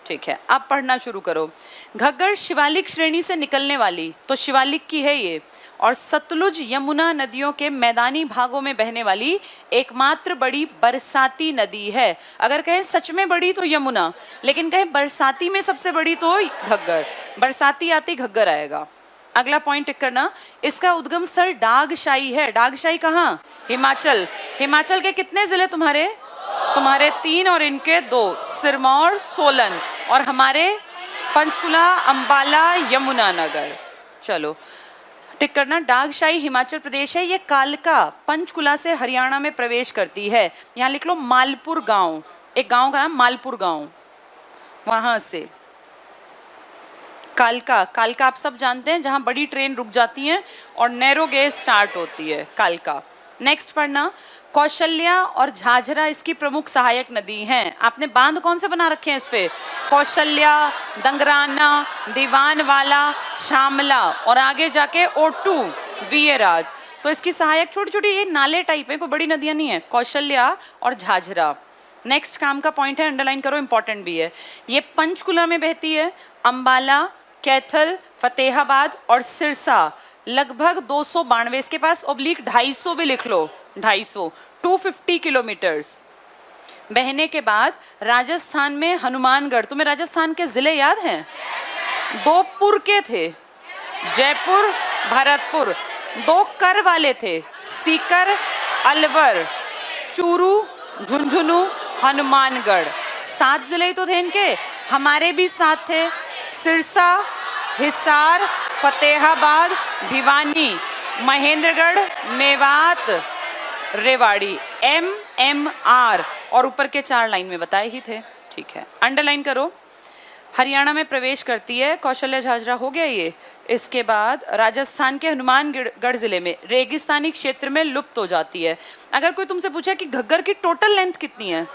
ठीक है, अब पढ़ना शुरू करो। घग्गर शिवालिक श्रेणी से निकलने वाली, तो शिवालिक की है ये, और सतलुज यमुना नदियों के मैदानी भागों में बहने वाली एकमात्र बड़ी बरसाती नदी है। अगर कहें सच में बड़ी तो यमुना, लेकिन कहें बरसाती में सबसे बड़ी तो घग्गर। बरसाती आती घग्गर आएगा। अगला पॉइंट टिक करना, इसका उद्गम स्थल डागशाई है। डागशाई कहाँ? हिमाचल। हिमाचल के कितने जिले तुम्हारे? तुम्हारे 3 और इनके 2, सिरमौर, सोलन, और हमारे पंचकुला, अंबाला, यमुनानगर। चलो टिक करना, डागशाई हिमाचल प्रदेश है। ये कालका पंचकुला से हरियाणा में प्रवेश करती है। यहाँ लिख लो मालपुर गांव, एक गांव का नाम मालपुर गांव, वहां से कालका, कालका आप सब जानते हैं, जहां बड़ी ट्रेन रुक जाती है और नैरो गेज स्टार्ट होती है, कालका। नेक्स्ट पढ़ना, कौशल्या और झाझरा इसकी प्रमुख सहायक नदी हैं। आपने बांध कौन से बना रखे हैं इस पे? कौशल्या, दंगराना, दीवानवाला, श्यामला और आगे जाके ओटू, वीरराज। तो इसकी सहायक छोटी छोटी ये नाले टाइप है, कोई बड़ी नदियां नहीं है, कौशल्या और झाझरा। नेक्स्ट काम का पॉइंट है, अंडरलाइन करो, इंपॉर्टेंट भी है। ये पंचकुला में बहती है, अंबाला, कैथल, फतेहाबाद और सिरसा लगभग 292, इसके पास ओब्लिक 250 भी लिख लो, 250, 250 किलोमीटर्स बहने के बाद राजस्थान में हनुमानगढ़। तुम्हें राजस्थान के जिले याद हैं? 2 पुर के थे, जयपुर, भरतपुर। 2 कर वाले थे, सीकर, अलवर, चूरू, झुंझुनू, हनुमानगढ़। 7 जिले तो थे इनके, हमारे भी 7 थे, सिरसा, हिसार, फतेहाबाद, भिवानी, महेंद्रगढ़, मेवात, रेवाड़ी, MMR और ऊपर के 4 लाइन में बताए ही थे। ठीक है, अंडरलाइन करो। हरियाणा में प्रवेश करती है, कौशल्या झाझरा हो गया ये। इसके बाद राजस्थान के हनुमानगढ़ जिले में रेगिस्तानी क्षेत्र में लुप्त हो जाती है। अगर कोई तुमसे पूछे कि घग्गर की टोटल लेंथ कितनी है?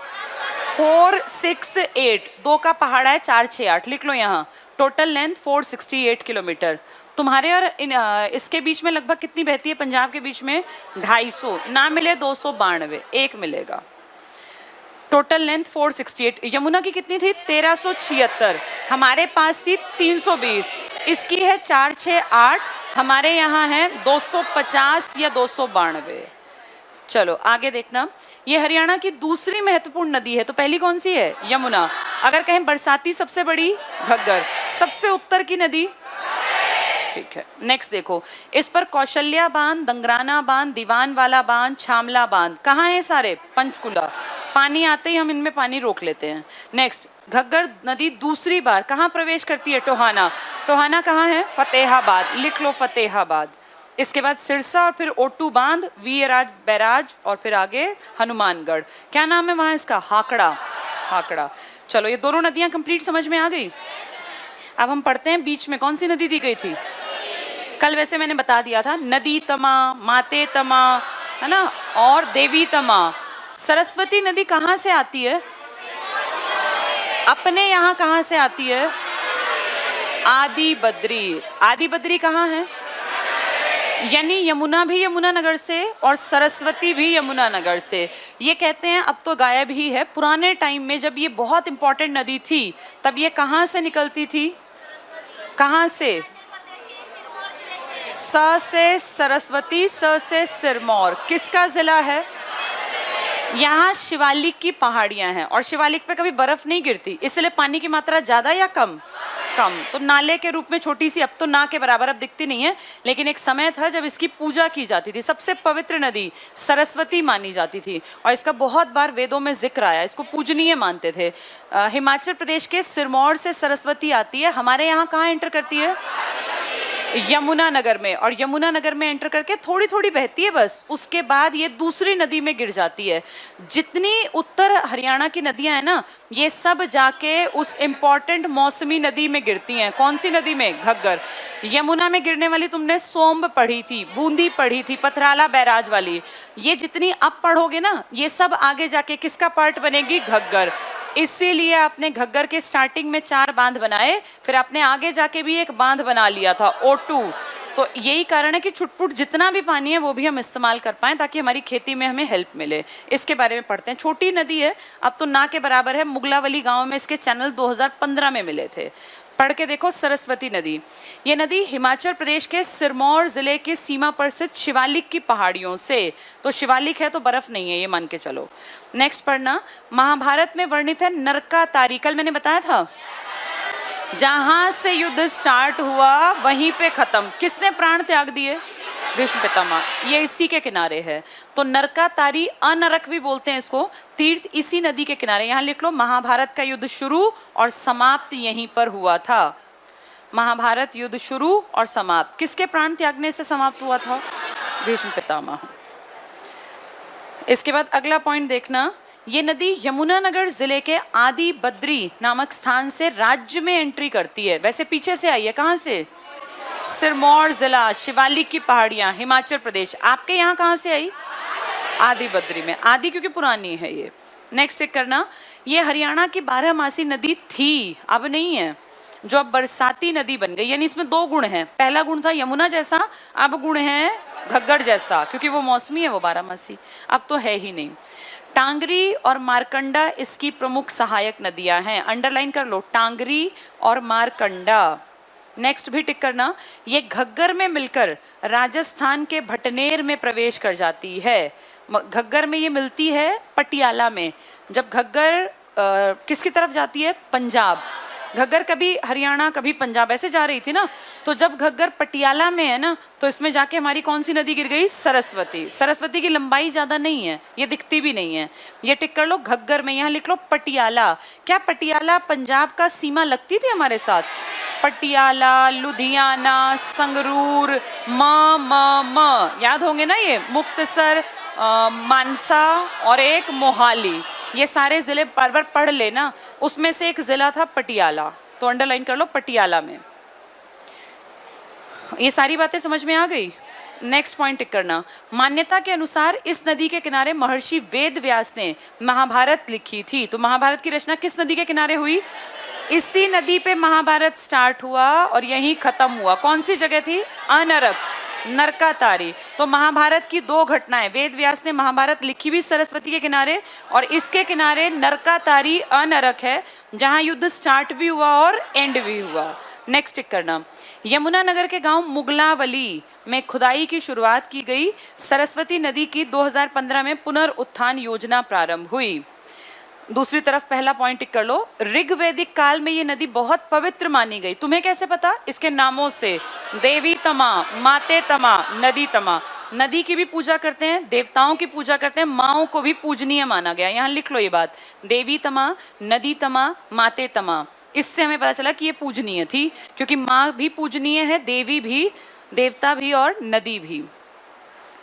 468, 2 का पहाड़ है, 4 6 8 लिख लो यहाँ, टोटल लेंथ 468 किलोमीटर। तुम्हारे और इसके बीच में लगभग कितनी बहती है? पंजाब के बीच में 250, ना मिले 292, एक मिलेगा। Total length 468। यमुना की कितनी थी? 1376, हमारे पास थी 320, इसकी है 4 6 8, हमारे यहाँ है 250 या 292। चलो आगे देखना, ये हरियाणा की दूसरी महत्वपूर्ण नदी है। तो पहली कौन सी है? यमुना। अगर कहें बरसाती सबसे बड़ी, घग्गर। सबसे उत्तर की नदी, ठीक है। नेक्स्ट देखो, इस पर कौशल्या बांध, दंगराना बांध, दीवानवाला बांध, छामला बांध, कहाँ है सारे? पंचकुला। पानी आते ही हम इनमें पानी रोक लेते हैं। नेक्स्ट, घग्गर नदी दूसरी बार कहाँ प्रवेश करती है? टोहाना। टोहाना कहाँ है? फतेहाबाद, लिख लो फतेहाबाद। इसके बाद सिरसा और फिर ओटू बांध, वीरराज बैराज और फिर आगे हनुमानगढ़। क्या नाम है वहां इसका? हाकड़ा, हाकड़ा। चलो ये दोनों नदियां कंप्लीट समझ में आ गई। अब हम पढ़ते हैं बीच में कौन सी नदी दी गई थी? कल वैसे मैंने बता दिया था, नदी तमा, माते तमा, है ना, और देवी तमा। सरस्वती नदी कहाँ से आती है? अपने यहाँ कहाँ से आती है? आदि बद्री। आदि बद्री कहाँ है? यानी यमुना भी यमुनानगर से और सरस्वती भी यमुनानगर से। ये कहते हैं अब तो गायब ही है, पुराने टाइम में जब ये बहुत इंपॉर्टेंट नदी थी तब ये कहाँ से निकलती थी? कहाँ से? स से सरस्वती, स से सिरमौर। किसका जिला है? यहाँ शिवालिक की पहाड़ियां हैं और शिवालिक पे कभी बर्फ नहीं गिरती, इसलिए पानी की मात्रा ज्यादा या कम? कम। तो नाले के रूप में छोटी सी, अब तो ना के बराबर अब दिखती नहीं है, लेकिन एक समय था जब इसकी पूजा की जाती थी। सबसे पवित्र नदी सरस्वती मानी जाती थी और इसका बहुत बार वेदों में जिक्र आया, इसको पूजनीय मानते थे। हिमाचल प्रदेश के सिरमौर से सरस्वती आती है, हमारे यहाँ कहाँ एंटर करती है? यमुनानगर में। और यमुनानगर में एंटर करके थोड़ी थोड़ी बहती है बस, उसके बाद ये दूसरी नदी में गिर जाती है। जितनी उत्तर हरियाणा की नदियां हैं ना, ये सब जाके उस इम्पॉर्टेंट मौसमी नदी में गिरती हैं। कौन सी नदी में? घग्गर। यमुना में गिरने वाली तुमने सोम्ब पढ़ी थी, बूंदी पढ़ी थी, पथराला बैराज वाली। ये जितनी अब पढ़ोगे ना, ये सब आगे जाके किसका पार्ट बनेगी? घग्गर। इसीलिए आपने घग्गर के स्टार्टिंग में 4 बांध बनाए, फिर आपने आगे जाके भी एक बांध बना लिया था, ओटू। तो यही कारण है कि छुटपुट जितना भी पानी है वो भी हम इस्तेमाल कर पाएं, ताकि हमारी खेती में हमें हेल्प मिले। इसके बारे में पढ़ते हैं। छोटी नदी है, अब तो ना के बराबर है। मुगलावली गांव में इसके चैनल 2015 में मिले थे। पढ़ के देखो, सरस्वती नदी। ये नदी हिमाचल प्रदेश के सिरमौर जिले की सीमा पर स्थित शिवालिक की पहाड़ियों से, तो शिवालिक है तो बर्फ नहीं है, ये मान के चलो। नेक्स्ट पढ़ना, महाभारत में वर्णित है नरका तारी। कल मैंने बताया था, जहां से युद्ध स्टार्ट हुआ वहीं पे खत्म। किसने प्राण त्याग दिए? भीष्म पितामह। ये इसी के किनारे है। तो नरका तारी, अनरक भी बोलते हैं इसको, तीर्थ इसी नदी के किनारे। यहाँ लिख लो, महाभारत का युद्ध शुरू और समाप्त यहीं पर हुआ था। महाभारत युद्ध शुरू और समाप्त किसके प्राण त्यागने से समाप्त हुआ था? भीष्म पितामह। इसके बाद अगला पॉइंट देखना, ये नदी यमुनानगर जिले के आदि बद्री नामक स्थान से राज्य में एंट्री करती है। वैसे पीछे से आई है, कहाँ से? सिरमौर जिला, शिवालिक की पहाड़ियां, हिमाचल प्रदेश। आपके यहाँ कहाँ से आई? आदि बद्री में। आदि क्योंकि पुरानी है ये। नेक्स्ट टिक करना, ये हरियाणा की 12मासी नदी थी, अब नहीं है, जो अब बरसाती नदी बन गई। यानी इसमें दो गुण हैं। पहला गुण था यमुना जैसा, अब गुण है घग्गर जैसा, क्योंकि वो मौसमी है, वो 12मासी, अब तो है ही नहीं। टांगरी और मारकंडा इसकी प्रमुख सहायक नदियां हैं। अंडरलाइन कर लो, टांगरी और मारकंडा। नेक्स्ट भी टिक करना, ये घग्गर में मिलकर राजस्थान के भटनेर में प्रवेश कर जाती है। घग्गर में ये मिलती है पटियाला में। जब घग्गर किसकी तरफ जाती है? पंजाब। घग्गर कभी हरियाणा कभी पंजाब ऐसे जा रही थी ना, तो जब घग्गर पटियाला में है ना, तो इसमें जाके हमारी कौन सी नदी गिर गई? सरस्वती। सरस्वती की लंबाई ज्यादा नहीं है, ये दिखती भी नहीं है। ये टिक कर लो, घग्गर में। यहाँ लिख लो पटियाला। क्या पटियाला पंजाब का सीमा लगती थी हमारे साथ? पटियाला, लुधियाना, संगरूर, म याद होंगे ना ये, मुक्तसर, मानसा और एक मोहाली, ये सारे जिले बार बार पढ़ लेना। उसमें से एक जिला था पटियाला, तो अंडरलाइन कर लो पटियाला में। ये सारी बातें समझ में आ गई? नेक्स्ट पॉइंट टिक करना, मान्यता के अनुसार इस नदी के किनारे महर्षि वेद व्यास ने महाभारत लिखी थी। तो महाभारत की रचना किस नदी के किनारे हुई? इसी नदी पे महाभारत स्टार्ट हुआ और यहीं खत्म हुआ। कौन सी जगह थी? अनरक, नरकातारी। तो महाभारत की दो घटनाएं, वेद व्यास ने महाभारत लिखी भी सरस्वती के किनारे, और इसके किनारे नरकातारी अनरक है, जहां युद्ध स्टार्ट भी हुआ और एंड भी हुआ। नेक्स्ट टिक करना, यमुनानगर के गांव मुगलावली में खुदाई की शुरुआत की गई। सरस्वती नदी की 2015 में पुनर्उत्थान योजना प्रारंभ हुई। दूसरी तरफ पहला पॉइंट टिक कर लो, ऋग्वैदिक काल में ये नदी बहुत पवित्र मानी गई। तुम्हें कैसे पता? इसके नामों से, देवी तमा, माते तमा, नदी तमा। नदी की भी पूजा करते हैं, देवताओं की पूजा करते हैं, माओं को भी पूजनीय माना गया। यहाँ लिख लो ये बात, देवी तमा, नदी तमा, माते तमा। इससे हमें पता चला कि ये पूजनीय थी, क्योंकि माँ भी पूजनीय है, देवी भी, देवता भी और नदी भी।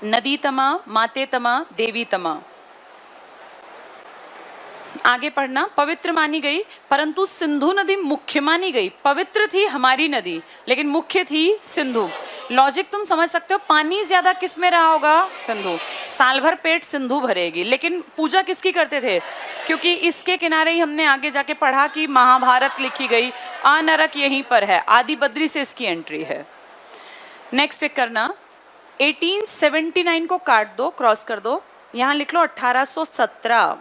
नदी तमा, माते तमा, देवी तमा। आगे पढ़ना, पवित्र मानी गई, परंतु सिंधु नदी मुख्य मानी गई। पवित्र थी हमारी नदी, लेकिन मुख्य थी सिंधु। लॉजिक तुम समझ सकते हो, पानी ज्यादा किस में रहा होगा? सिंधु। साल भर पेट सिंधु भरेगी, लेकिन पूजा किसकी करते थे? क्योंकि इसके किनारे ही हमने आगे जाके पढ़ा कि महाभारत लिखी गई। अनरक यहीं पर है, आदि बद्री से इसकी एंट्री है। नेक्स्ट चेक करना, 1879 को काट दो, क्रॉस कर दो, यहाँ लिख लो 1817।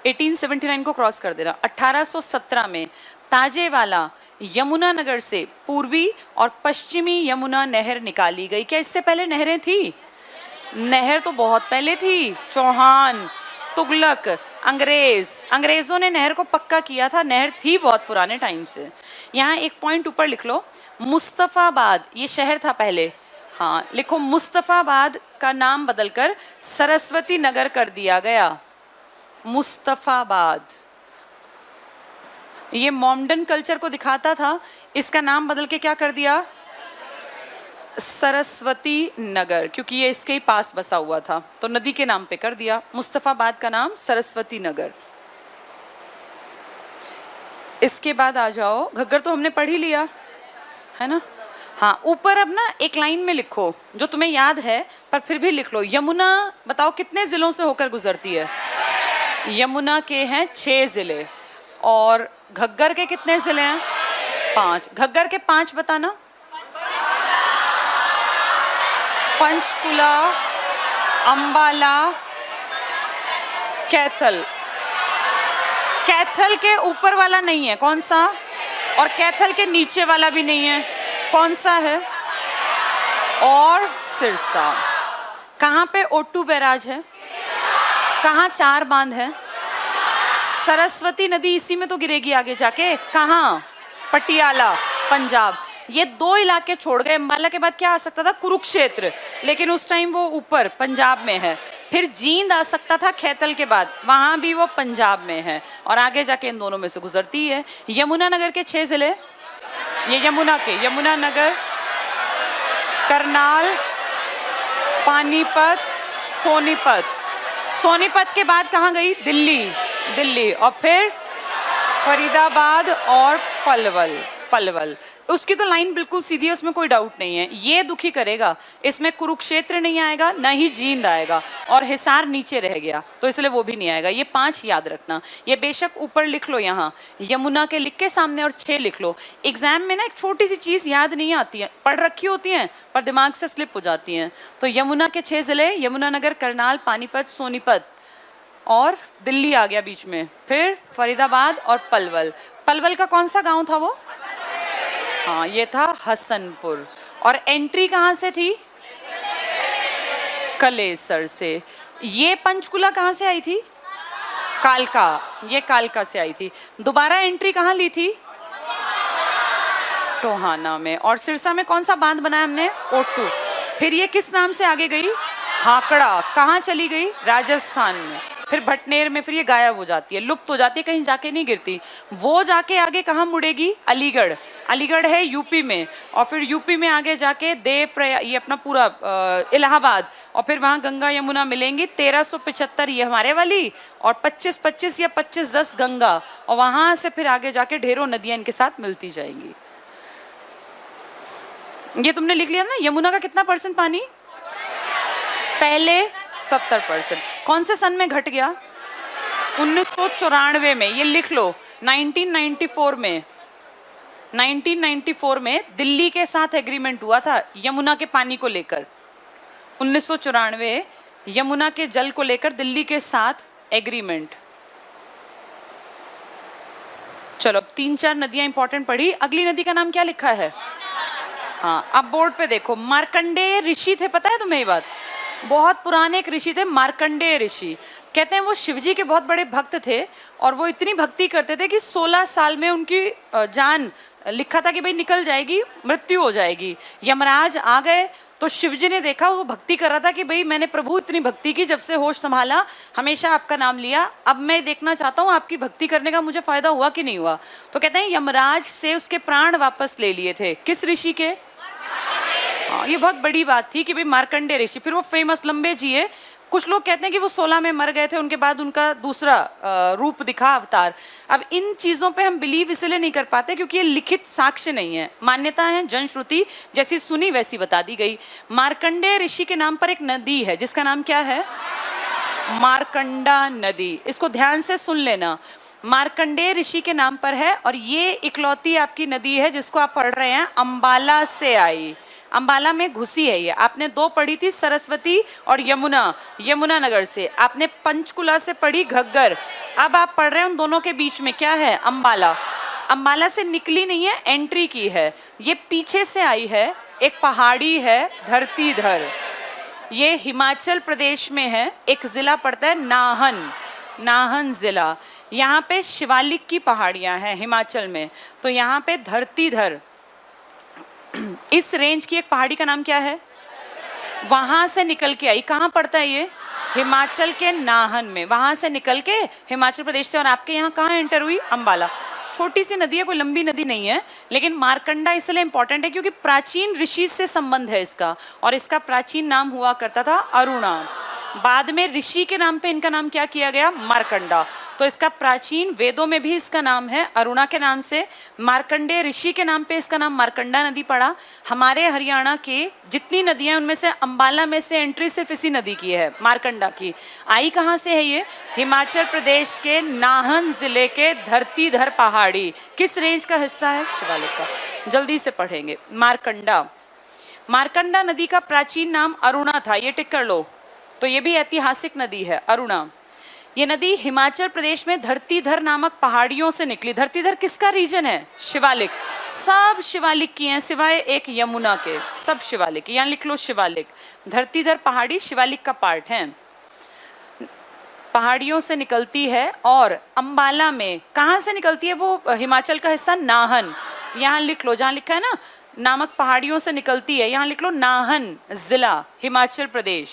1879 को क्रॉस कर देना। 1817 में ताजेवाला यमुनानगर से पूर्वी और पश्चिमी यमुना नहर निकाली गई। क्या इससे पहले नहरें थी? नहर तो बहुत पहले थी। चौहान, तुगलक, अंग्रेजों ने नहर को पक्का किया था। नहर थी बहुत पुराने टाइम से। यहाँ एक पॉइंट ऊपर लिख लो, मुस्तफाबाद ये शहर था पहले। हाँ लिखो, मुस्तफाबाद का नाम बदलकर सरस्वती नगर कर दिया गया। मुस्तफाबाद ये मॉडर्न कल्चर को दिखाता था, इसका नाम बदल के क्या कर दिया? सरस्वती नगर, क्योंकि ये इसके ही पास बसा हुआ था, तो नदी के नाम पे कर दिया। मुस्तफाबाद का नाम सरस्वती नगर। इसके बाद आ जाओ, घग्गर तो हमने पढ़ ही लिया है ना। हाँ, ऊपर अब ना एक लाइन में लिखो जो तुम्हें याद है, पर फिर भी लिख लो। यमुना बताओ कितने जिलों से होकर गुजरती है? यमुना के हैं 6 जिले, और घग्गर के कितने जिले हैं? 5। घग्गर के 5 बताना। पंचकुला, अंबाला, कैथल। कैथल के ऊपर वाला नहीं है, कौन सा? और कैथल के नीचे वाला भी नहीं है, कौन सा है? और सिरसा। कहाँ पे O2 बैराज है? कहाँ 4 बांध है? सरस्वती नदी इसी में तो गिरेगी आगे जाके। कहाँ? पटियाला, पंजाब। ये 2 इलाके छोड़ गए। अंबाला के बाद क्या आ सकता था? कुरुक्षेत्र, लेकिन उस टाइम वो ऊपर पंजाब में है। फिर जींद आ सकता था खैतल के बाद, वहां भी वो पंजाब में है, और आगे जाके इन दोनों में से गुजरती है। यमुनानगर के 6 जिले, ये यमुना के, यमुनानगर, करनाल, पानीपत, सोनीपत, सोनीपत के बाद कहाँ गई? दिल्ली, दिल्ली, और फिर फरीदाबाद और पलवल, पलवल। उसकी तो लाइन बिल्कुल सीधी है, उसमें कोई डाउट नहीं है। ये दुखी करेगा, इसमें कुरुक्षेत्र नहीं आएगा, ना ही जींद आएगा, और हिसार नीचे रह गया तो इसलिए वो भी नहीं आएगा। ये 5 याद रखना। ये बेशक ऊपर लिख लो, यहाँ यमुना के लिख के सामने, और 6 लिख लो। एग्जाम में ना एक छोटी सी चीज याद नहीं आती है, पढ़ रखी होती है पर दिमाग से स्लिप हो जाती है। तो यमुना के 6 जिले, यमुनानगर, करनाल, पानीपत, सोनीपत और दिल्ली आ गया बीच में, फिर फरीदाबाद और पलवल। पलवल का कौन सा गांव था वो? हाँ, ये था हसनपुर। और एंट्री कहाँ से थी? कलेसर से। ये पंचकुला कहाँ से आई थी? कालका, ये कालका से आई थी। दोबारा एंट्री कहाँ ली थी? टोहाना में। और सिरसा में कौन सा बांध बनाया हमने? ओटू। फिर ये किस नाम से आगे गई? हाकड़ा। कहाँ चली गई? राजस्थान में। फिर भटनेर में, फिर ये गायब हो जाती है, लुप्त हो जाती है, कहीं जाके नहीं गिरती। वो जाके आगे कहाँ मुड़ेगी? अलीगढ़। अलीगढ़ है यूपी में, और फिर यूपी में आगे जाके देवप्रयाग, ये अपना पूरा इलाहाबाद, और फिर वहाँ गंगा यमुना मिलेंगी। 1375 ये हमारे वाली, और 25-25 या 25-10 गंगा, और वहां से फिर आगे जाके ढेरों नदियां इनके साथ मिलती जाएंगी। ये तुमने लिख लिया ना? यमुना का कितना % पानी? पहले 70%। कौन से सन में घट गया? 1994 में। ये लिख लो, 1994 में, 1994 में दिल्ली के साथ एग्रीमेंट हुआ था यमुना के पानी को लेकर। 1994 यमुना के जल को लेकर दिल्ली के साथ एग्रीमेंट। चलो, अब 3-4 नदियां इंपॉर्टेंट पढ़ी। अगली नदी का नाम क्या लिखा है? हाँ, अब बोर्ड पे देखो। मार्कंडेय ऋषि थे, पता है तुम्हें ये बात? बहुत पुराने एक ऋषि थे, मार्कंडेय ऋषि। कहते हैं वो शिवजी के बहुत बड़े भक्त थे, और वो इतनी भक्ति करते थे कि 16 साल में उनकी जान, लिखा था कि भाई निकल जाएगी, मृत्यु हो जाएगी। यमराज आ गए तो शिवजी ने देखा वो भक्ति कर रहा था कि भाई मैंने प्रभु इतनी भक्ति की, जब से होश संभाला हमेशा आपका नाम लिया, अब मैं देखना चाहता हूँ आपकी भक्ति करने का मुझे फायदा हुआ कि नहीं हुआ। तो कहते हैं यमराज से उसके प्राण वापस ले लिए थे। किस ऋषि के? ये बहुत बड़ी बात थी कि भाई मार्कंडेय ऋषि। फिर वो फेमस लंबे जिए। कुछ लोग कहते हैं कि वो 16 में मर गए थे, उनके बाद उनका दूसरा रूप दिखा, अवतार। अब इन चीजों पे हम बिलीव इसलिए नहीं कर पाते क्योंकि ये लिखित साक्ष्य नहीं है, मान्यता है, जनश्रुति जैसी सुनी वैसी बता दी गई। मार्कंडेय ऋषि के नाम पर एक नदी है जिसका नाम क्या है? मार्कंडा नदी। इसको ध्यान से सुन लेना, मार्कंडेय ऋषि के नाम पर है, और ये इकलौती आपकी नदी है जिसको आप पढ़ रहे हैं, अंबाला से आई। अंबाला में घुसी है ये। आपने 2 पढ़ी थी, सरस्वती और यमुना, यमुनानगर से। आपने पंचकुला से पढ़ी घग्गर। अब आप पढ़ रहे हैं उन दोनों के बीच में क्या है? अंबाला। अंबाला से निकली नहीं है, एंट्री की है। ये पीछे से आई है, एक पहाड़ी है धरतीधर। ये हिमाचल प्रदेश में है, एक जिला पड़ता है नाहन, नाहन जिला। यहाँ पे शिवालिक की पहाड़ियाँ हैं हिमाचल में। तो यहाँ पे धरतीधर, इस रेंज की एक पहाड़ी का नाम क्या है? वहां से निकल के आई। कहाँ पड़ता है ये? हिमाचल के नाहन में। वहां से निकल के हिमाचल प्रदेश से, और आपके यहाँ कहाँ एंटर हुई? अंबाला। छोटी सी नदी है, कोई लंबी नदी नहीं है, लेकिन मार्कंडा इसलिए इंपॉर्टेंट है क्योंकि प्राचीन ऋषि से संबंध है इसका, और इसका प्राचीन नाम हुआ करता था अरुणा। बाद में ऋषि के नाम पे इनका नाम क्या किया गया? मार्कंडा। तो इसका प्राचीन वेदों में भी इसका नाम है अरुणा के नाम से। मार्कंडेय ऋषि के नाम पे इसका नाम मार्कंडा नदी पड़ा। हमारे हरियाणा के जितनी नदियां उनमें से अंबाला में से एंट्री सिर्फ इसी नदी की है, मार्कंडा की। आई कहाँ से है ये? हिमाचल प्रदेश के नाहन जिले के धरतीधर पहाड़ी। किस रेंज का हिस्सा है? शिवालिक का। जल्दी से पढ़ेंगे। मार्कंडा, मार्कंडा नदी का प्राचीन नाम अरुणा था, ये टिक कर लो। तो ये भी ऐतिहासिक नदी है, अरुणा। ये नदी हिमाचल प्रदेश में धरतीधर नामक पहाड़ियों से निकली। धरतीधर किसका रीजन है? शिवालिक। सब शिवालिक की हैं सिवाय एक यमुना के, सब शिवालिक। यहाँ लिख लो शिवालिक। धरतीधर पहाड़ी शिवालिक का पार्ट है, पहाड़ियों से निकलती है। और अंबाला में कहाँ से निकलती है? वो हिमाचल का हिस्सा नाहन। यहाँ लिख लो, जहाँ लिखा है ना नामक पहाड़ियों से निकलती है, यहाँ लिख लो नाहन जिला, हिमाचल प्रदेश।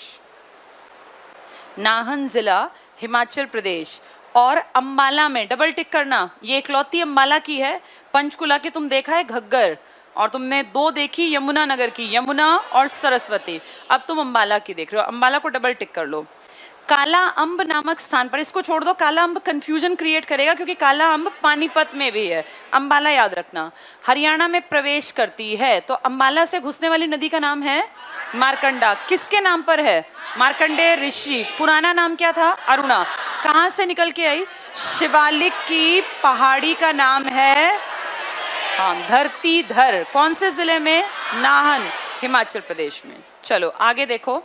नाहन जिला, हिमाचल प्रदेश। और अंबाला में डबल टिक करना, ये इकलौती अंबाला की है। पंचकुला की तुम देखा है घग्गर, और तुमने 2 देखी यमुनानगर की, यमुना और सरस्वती। अब तुम अंबाला की देख रहे हो, अंबाला को डबल टिक कर लो। काला अंब नामक स्थान पर, इसको छोड़ दो, काला अंब कंफ्यूजन क्रिएट करेगा क्योंकि काला अंब पानीपत में भी है, अंबाला याद रखना, हरियाणा में प्रवेश करती है। तो अंबाला से घुसने वाली नदी का नाम है मारकंडा। किसके नाम पर है? मार्कंडेय ऋषि। पुराना नाम क्या था? अरुणा। कहां से निकल के आई? शिवालिक की पहाड़ी का नाम है, हाँ, धरतीधर। कौन से जिले में? नाहन, हिमाचल प्रदेश में। चलो आगे देखो,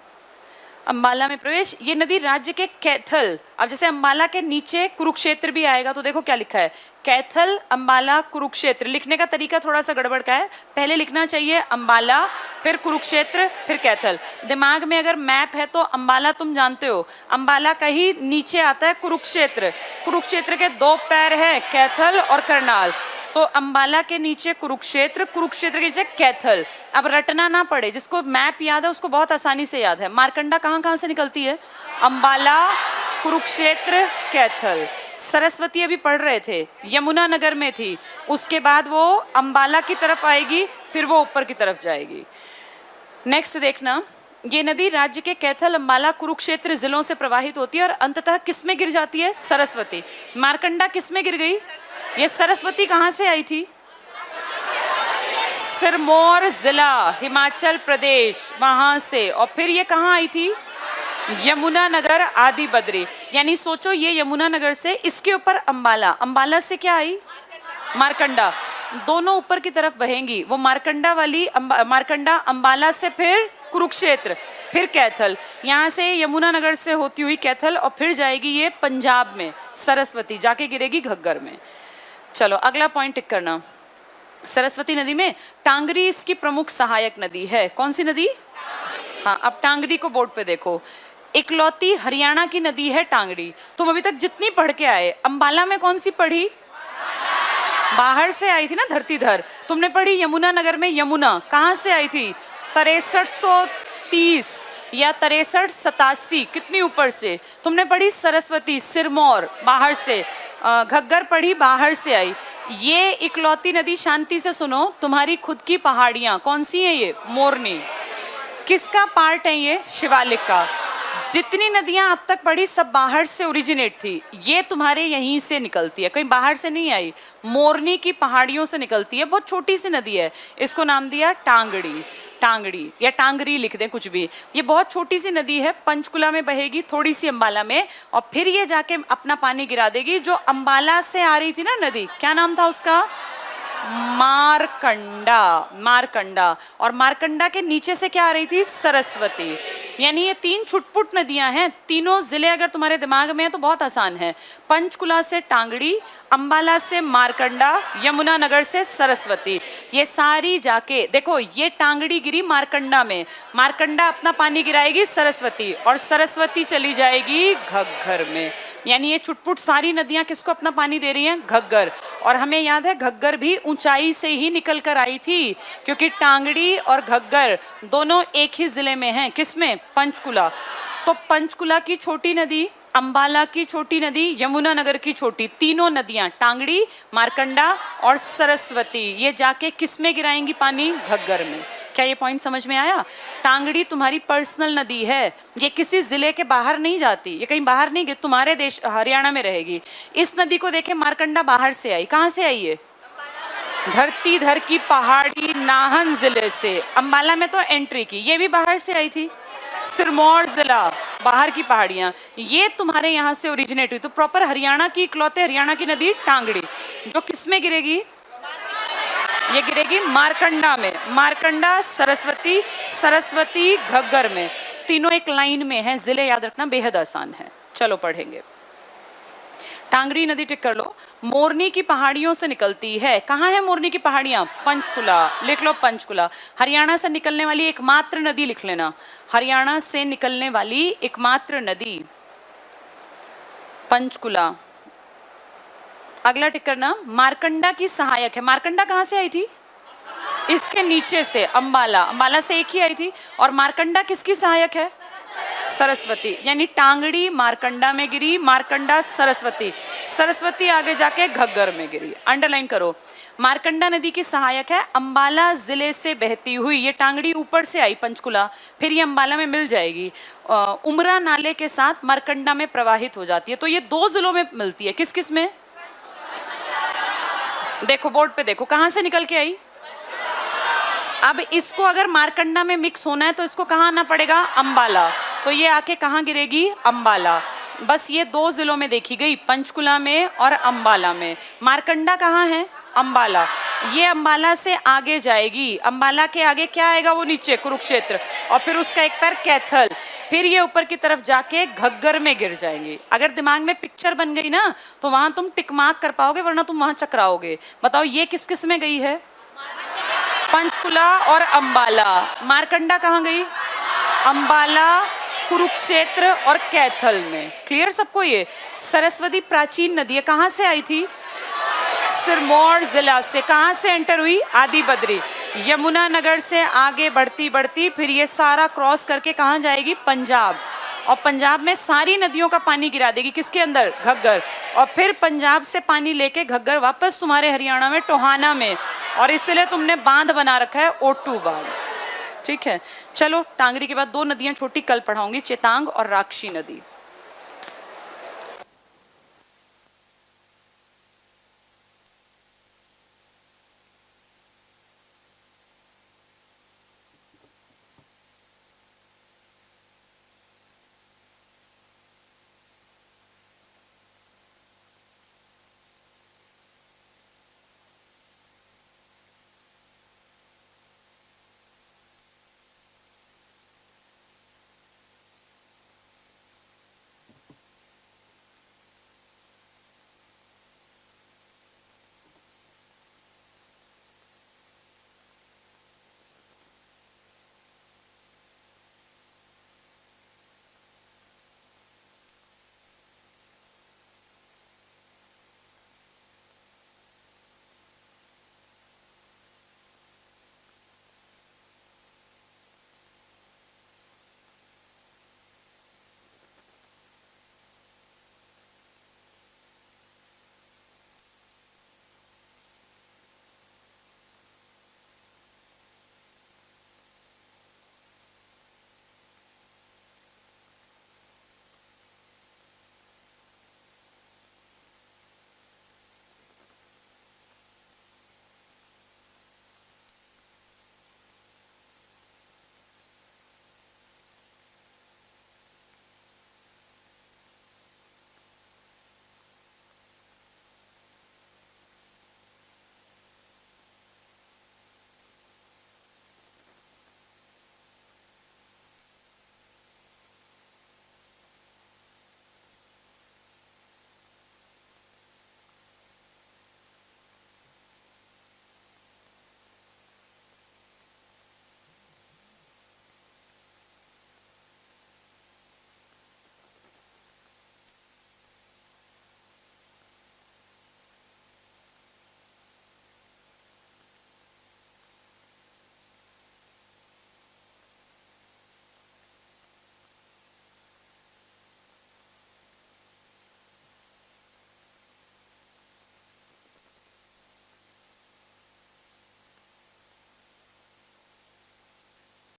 अंबाला में प्रवेश। ये नदी राज्य के कैथल, अब जैसे अंबाला के नीचे कुरुक्षेत्र भी आएगा तो देखो क्या लिखा है, कैथल, अंबाला, कुरुक्षेत्र। लिखने का तरीका थोड़ा सा गड़बड़ का है, पहले लिखना चाहिए अंबाला, फिर कुरुक्षेत्र, फिर कैथल। दिमाग में अगर मैप है तो अंबाला तुम जानते हो, अंबाला का ही नीचे आता है कुरुक्षेत्र। कुरुक्षेत्र के दो पैर है, कैथल और करनाल। तो अंबाला के नीचे कुरुक्षेत्र, कुरुक्षेत्र के नीचे कैथल। अब रटना ना पड़े, जिसको मैप याद है उसको बहुत आसानी से याद है। मारकंडा कहाँ कहाँ से निकलती है? अंबाला, कुरुक्षेत्र, कैथल। सरस्वती अभी पढ़ रहे थे, यमुना नगर में थी, उसके बाद वो अंबाला की तरफ आएगी, फिर वो ऊपर की तरफ जाएगी। नेक्स्ट देखना, ये नदी राज्य के कैथल, अंबाला, कुरुक्षेत्र जिलों से प्रवाहित होती है और अंततः किसमें गिर जाती है? सरस्वती। मारकंडा किसमें गिर गई? ये सरस्वती कहां से आई थी? सिरमौर जिला, हिमाचल प्रदेश, वहां से। और फिर ये कहां आई थी? यमुना नगर, आदि बद्री। यानी सोचो, ये यमुना नगर से, इसके ऊपर अंबाला, अंबाला से क्या आई? मारकंडा। दोनों ऊपर की तरफ बहेंगी, वो मारकंडा वाली मारकंडा अंबाला से, फिर कुरुक्षेत्र, फिर कैथल। यहाँ से यमुना नगर से होती हुई कैथल, और फिर जाएगी ये पंजाब में, सरस्वती, जाके गिरेगी घग्गर में। चलो अगला पॉइंट टिक करना। सरस्वती नदी में टांगरी इसकी प्रमुख सहायक नदी है। कौन सी नदी? हाँ, अब टांगरी को बोर्ड पे देखो। इकलौती हरियाणा की नदी है टांगरी। तुम अभी तक जितनी पढ़ के आए, अंबाला में कौन सी पढ़ी? बाहर से आई थी ना, धरतीधर। तुमने पढ़ी यमुना नगर में, यमुना कहाँ से आई थी? 6330 या 6387, कितनी ऊपर से। तुमने पढ़ी सरस्वती, सिरमौर, बाहर से। घग्गर पढ़ी, बाहर से आई। ये इकलौती नदी, शांति से सुनो, तुम्हारी खुद की पहाड़ियां। कौन सी है ये? मोरनी। किसका पार्ट है ये? शिवालिक का। जितनी नदियां अब तक पढ़ी सब बाहर से ओरिजिनेट थी, ये तुम्हारे यहीं से निकलती है, कहीं बाहर से नहीं आई। मोरनी की पहाड़ियों से निकलती है, बहुत छोटी सी नदी है, इसको नाम दिया टांगड़ी। टांगड़ी या टांगरी लिख दें, कुछ भी। ये बहुत छोटी सी नदी है, पंचकुला में बहेगी, थोड़ी सी अंबाला में, और फिर ये जाके अपना पानी गिरा देगी। जो अंबाला से आ रही थी ना नदी, क्या नाम था उसका? मारकंडा। मारकंडा। और मारकंडा के नीचे से क्या आ रही थी? सरस्वती। यानी ये तीन छुटपुट नदियां हैं। तीनों जिले अगर तुम्हारे दिमाग में है तो बहुत आसान है। पंचकुला से टांगड़ी, अंबाला से मारकंडा, यमुना नगर से सरस्वती। ये सारी जाके देखो, ये टांगड़ी गिरी मारकंडा में, मारकंडा अपना पानी गिराएगी सरस्वती, और सरस्वती चली जाएगी घग्गर में। यानी ये छुटपुट सारी नदियां किसको अपना पानी दे रही हैं? घग्गर। और हमें याद है घग्गर भी ऊंचाई से ही निकल कर आई थी, क्योंकि टांगड़ी और घग्गर दोनों एक ही जिले में हैं। किसमें? पंचकुला। तो पंचकुला की छोटी नदी, अंबाला की छोटी नदी, यमुना नगर की छोटी, तीनों नदियां टांगड़ी, मारकंडा और सरस्वती, ये जाके किसमें गिराएंगी पानी? घग्गर में। क्या ये पॉइंट समझ में आया? टांगड़ी तुम्हारी पर्सनल नदी है, ये किसी जिले के बाहर नहीं जाती, ये कहीं बाहर नहीं, तुम्हारे देश हरियाणा में रहेगी। इस नदी को देखे, मारकंडा बाहर से आई, कहाँ से आई है? धरतीधर की पहाड़ी, नाहन जिले से। अंबाला में तो एंट्री की, ये भी बाहर से आई थी। सिरमौर जिला, बाहर की पहाड़ियां, ये तुम्हारे यहाँ से ओरिजिनेट हुई। तो प्रॉपर हरियाणा की, इकलौते हरियाणा की नदी टांगड़ी, जो किसमें गिरेगी? ये गिरेगी मारकंडा में। मारकंडा, सरस्वती, सरस्वती घग्गर में। तीनों एक लाइन में है, जिले याद रखना बेहद आसान है। चलो पढ़ेंगे। टांगड़ी नदी टिक कर लो। मोरनी की पहाड़ियों से निकलती है। कहाँ है मोरनी की पहाड़ियां? पंचकुला। लिख लो पंचकुला। हरियाणा से निकलने वाली एकमात्र नदी लिख लेना, हरियाणा से निकलने वाली एकमात्र नदी पंचकुला। अगला टिक करना, मारकंडा की सहायक है। मारकंडा कहाँ से आई थी? इसके नीचे से, अंबाला। अंबाला से एक ही आई थी। और मारकंडा किसकी सहायक है? सरस्वती। यानी टांगड़ी मारकंडा में गिरी, मारकंडा सरस्वती। सरस्वती आगे जाके घग्गर में गिरी। अंडरलाइन करो। मारकंडा नदी की सहायक है, अंबाला जिले से बहती हुई। ये टांगड़ी ऊपर से आई पंचकुला, फिर ये अंबाला में मिल जाएगी, उमरा नाले के साथ मारकंडा में प्रवाहित हो जाती है। तो ये 2 जिलों में मिलती है। किस किस में? देखो बोर्ड पे देखो, कहां से निकल के आई। अब इसको अगर मारकंडा में मिक्स होना है तो इसको कहाँ आना पड़ेगा? अंबाला। तो ये आके कहाँ गिरेगी? अंबाला। बस ये 2 जिलों में देखी गई, पंचकुला में और अंबाला में। मारकंडा कहाँ है? अंबाला। ये अंबाला से आगे जाएगी, अंबाला के आगे क्या आएगा? वो नीचे कुरुक्षेत्र, और फिर उसका एक पैर कैथल, फिर ये ऊपर की तरफ जाके घग्गर में गिर जाएंगे। अगर दिमाग में पिक्चर बन गई ना तो वहां तुम टिक मार्क कर पाओगे, वरना तुम वहां चकराओगे। बताओ ये किस किस में गई है? पंचकुला और अंबाला। मारकंडा कहाँ गई? अंबाला, कुरुक्षेत्र और कैथल में। क्लियर सबको? ये सरस्वती प्राचीन नदी है, कहाँ से आई थी? सिरमौर जिला से। कहाँ से एंटर हुई? आदि बद्री। यमुना नगर से आगे बढ़ती बढ़ती फिर ये सारा क्रॉस करके कहाँ जाएगी? पंजाब। और पंजाब में सारी नदियों का पानी गिरा देगी। किसके अंदर? घग्गर। और फिर पंजाब से पानी लेके घग्गर वापस तुम्हारे हरियाणा में टोहाना में, और इसलिए तुमने बांध बना रखा है ओटू बांध। ठीक है, चलो टांगरी के बाद 2 नदियां छोटी कल पढ़ाऊंगी, चेतांग और राक्षी नदी।